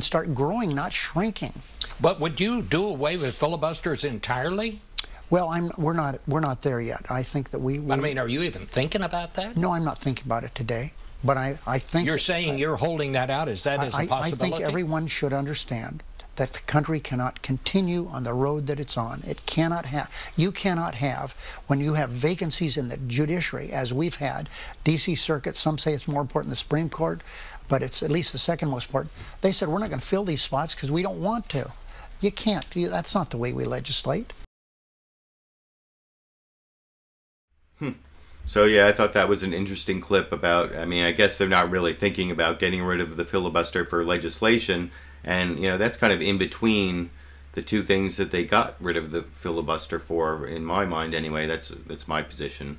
start growing, not shrinking. But would you do away with filibusters entirely? Well, we're not there yet. I think that we I mean, are you even thinking about that? No, I'm not thinking about it today. But I think you're saying you're holding that out. Is that as a possibility? I think everyone should understand that the country cannot continue on the road that it's on. It cannot have. You cannot have, when you have vacancies in the judiciary, as we've had, D.C. Circuit, some say it's more important than the Supreme Court, but it's at least the second most important. They said, we're not going to fill these spots because we don't want to. You can't. That's not the way we legislate. So yeah, I thought that was an interesting clip about, I mean, I guess they're not really thinking about getting rid of the filibuster for legislation. And, you know, that's kind of in between the two things that they got rid of the filibuster for, in my mind anyway. That's my position.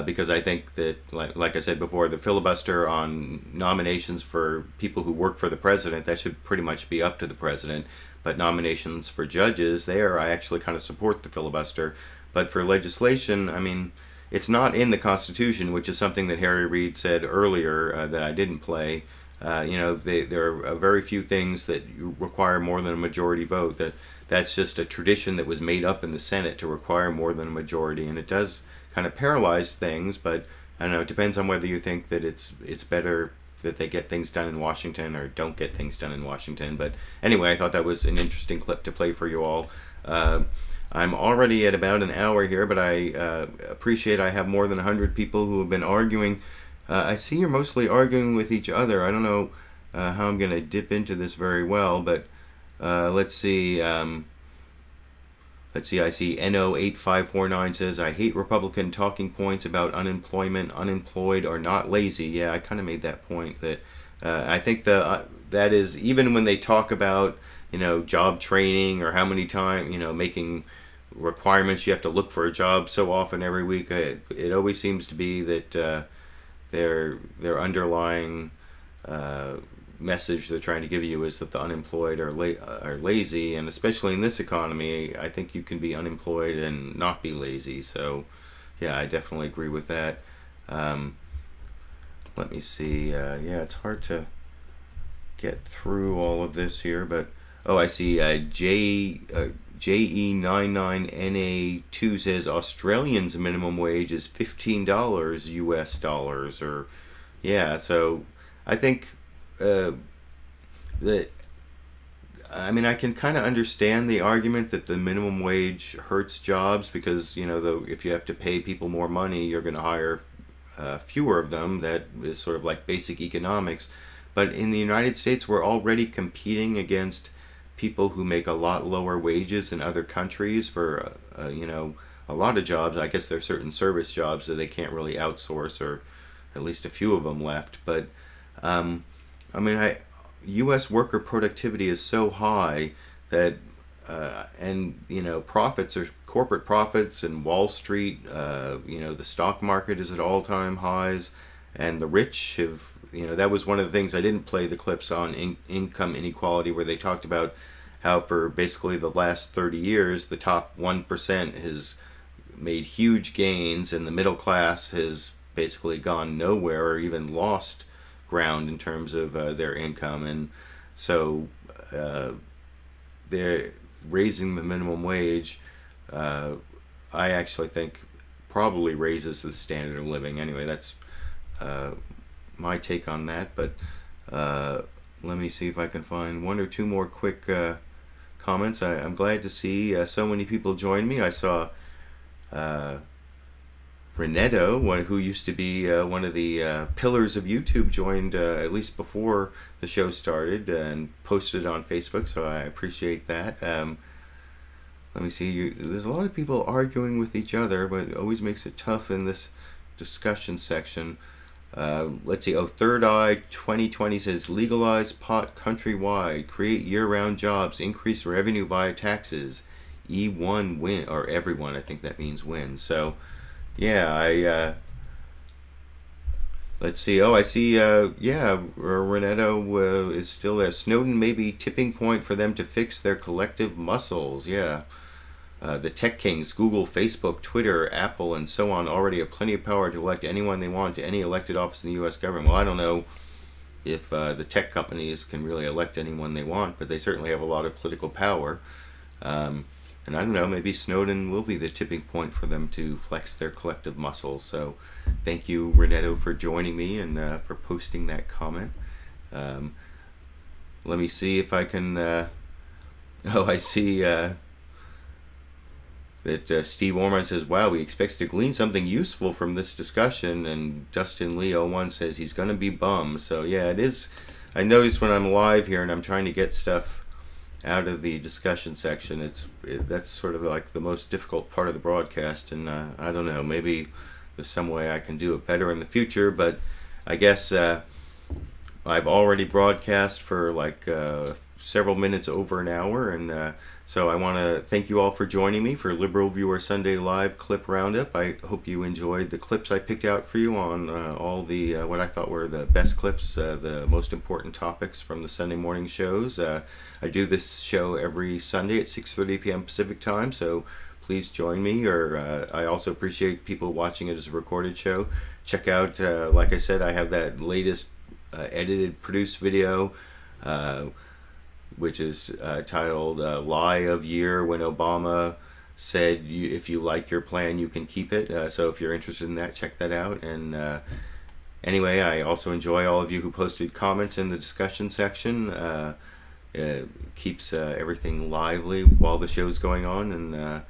because I think that, like I said before, the filibuster on nominations for people who work for the president, that should pretty much be up to the president. But nominations for judges, there I actually kind of support the filibuster. But for legislation, I mean, it's not in the Constitution, which is something that Harry Reid said earlier that I didn't play. You know, there are very few things that require more than a majority vote. That's just a tradition that was made up in the Senate to require more than a majority, and it does kind of paralyze things. But I don't know, it depends on whether you think that it's better that they get things done in Washington or don't get things done in Washington. But anyway, I thought that was an interesting clip to play for you all. I'm already at about an hour here, but I appreciate I have more than 100 people who have been arguing. I see you're mostly arguing with each other. I don't know how I'm going to dip into this very well, but let's see. Let's see, I see NO8549 says, I hate Republican talking points about unemployment. Unemployed are not lazy. Yeah, I kind of made that point. That I think that is, even when they talk about, you know, job training or how many times, you know, making requirements you have to look for a job so often every week, it always seems to be that their underlying message they're trying to give you is that the unemployed are lazy, and especially in this economy, I think you can be unemployed and not be lazy. So, yeah, I definitely agree with that. Let me see. Yeah, it's hard to get through all of this here, but oh, I see. JE99NA2 says Australians' minimum wage is $15 US dollars, or yeah. So I think. That I mean, I can kind of understand the argument that the minimum wage hurts jobs because, you know, if you have to pay people more money, you're going to hire fewer of them. That is sort of like basic economics. But in the United States, we're already competing against people who make a lot lower wages in other countries for, you know, a lot of jobs. I guess there's certain service jobs that they can't really outsource, or at least a few of them left. But I mean, U.S. worker productivity is so high that, and, you know, profits are corporate profits, and Wall Street, you know, the stock market is at all-time highs, and the rich have, you know, that was one of the things I didn't play the clips on income inequality, where they talked about how for basically the last 30 years, the top 1% has made huge gains, and the middle class has basically gone nowhere or even lost ground in terms of their income. And so they're raising the minimum wage. I actually think probably raises the standard of living. Anyway, that's my take on that. But let me see if I can find one or two more quick comments. I'm glad to see so many people join me. I saw Renedo, who used to be one of the pillars of YouTube, joined at least before the show started and posted on Facebook, so I appreciate that. Let me see. There's a lot of people arguing with each other, but it always makes it tough in this discussion section. Let's see. Oh, Third Eye 2020 says, legalize pot countrywide, create year-round jobs, increase revenue via taxes. E1 win, or everyone, I think that means win. So, yeah, let's see. Oh, I see, yeah, Renedo is still there. Snowden may be tipping point for them to fix their collective muscles. Yeah. The tech kings, Google, Facebook, Twitter, Apple, and so on, already have plenty of power to elect anyone they want to any elected office in the U.S. government. Well, I don't know if the tech companies can really elect anyone they want, but they certainly have a lot of political power. And I don't know, maybe Snowden will be the tipping point for them to flex their collective muscles. So thank you, Renedo, for joining me and for posting that comment. Let me see if I can... oh, I see that Steve Orman says, wow, he expects to glean something useful from this discussion. And Dustin Lee 01 says he's going to be bummed. So yeah, it is. I notice when I'm live here and I'm trying to get stuff out of the discussion section, that's sort of like the most difficult part of the broadcast, and I don't know, maybe there's some way I can do it better in the future, but I guess I've already broadcast for like several minutes over an hour, and So I want to thank you all for joining me for Liberal Viewer Sunday Live Clip Roundup. I hope you enjoyed the clips I picked out for you on all the what I thought were the best clips, the most important topics from the Sunday morning shows. I do this show every Sunday at 6:30 p.m. Pacific time, so please join me. Or I also appreciate people watching it as a recorded show. Check out, like I said, I have that latest edited, produced video, which is titled Lie of Year, when Obama said if you like your plan you can keep it. So if you're interested in that, check that out. And anyway, I also enjoy all of you who posted comments in the discussion section. It keeps everything lively while the show's going on. And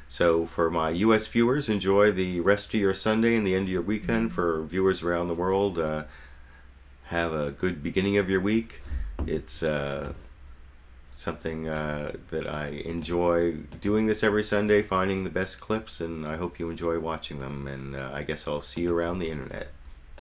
so for my US viewers, enjoy the rest of your Sunday and the end of your weekend. For viewers around the world, have a good beginning of your week. It's something that I enjoy doing this every Sunday, finding the best clips, and I hope you enjoy watching them. And I guess I'll see you around the internet.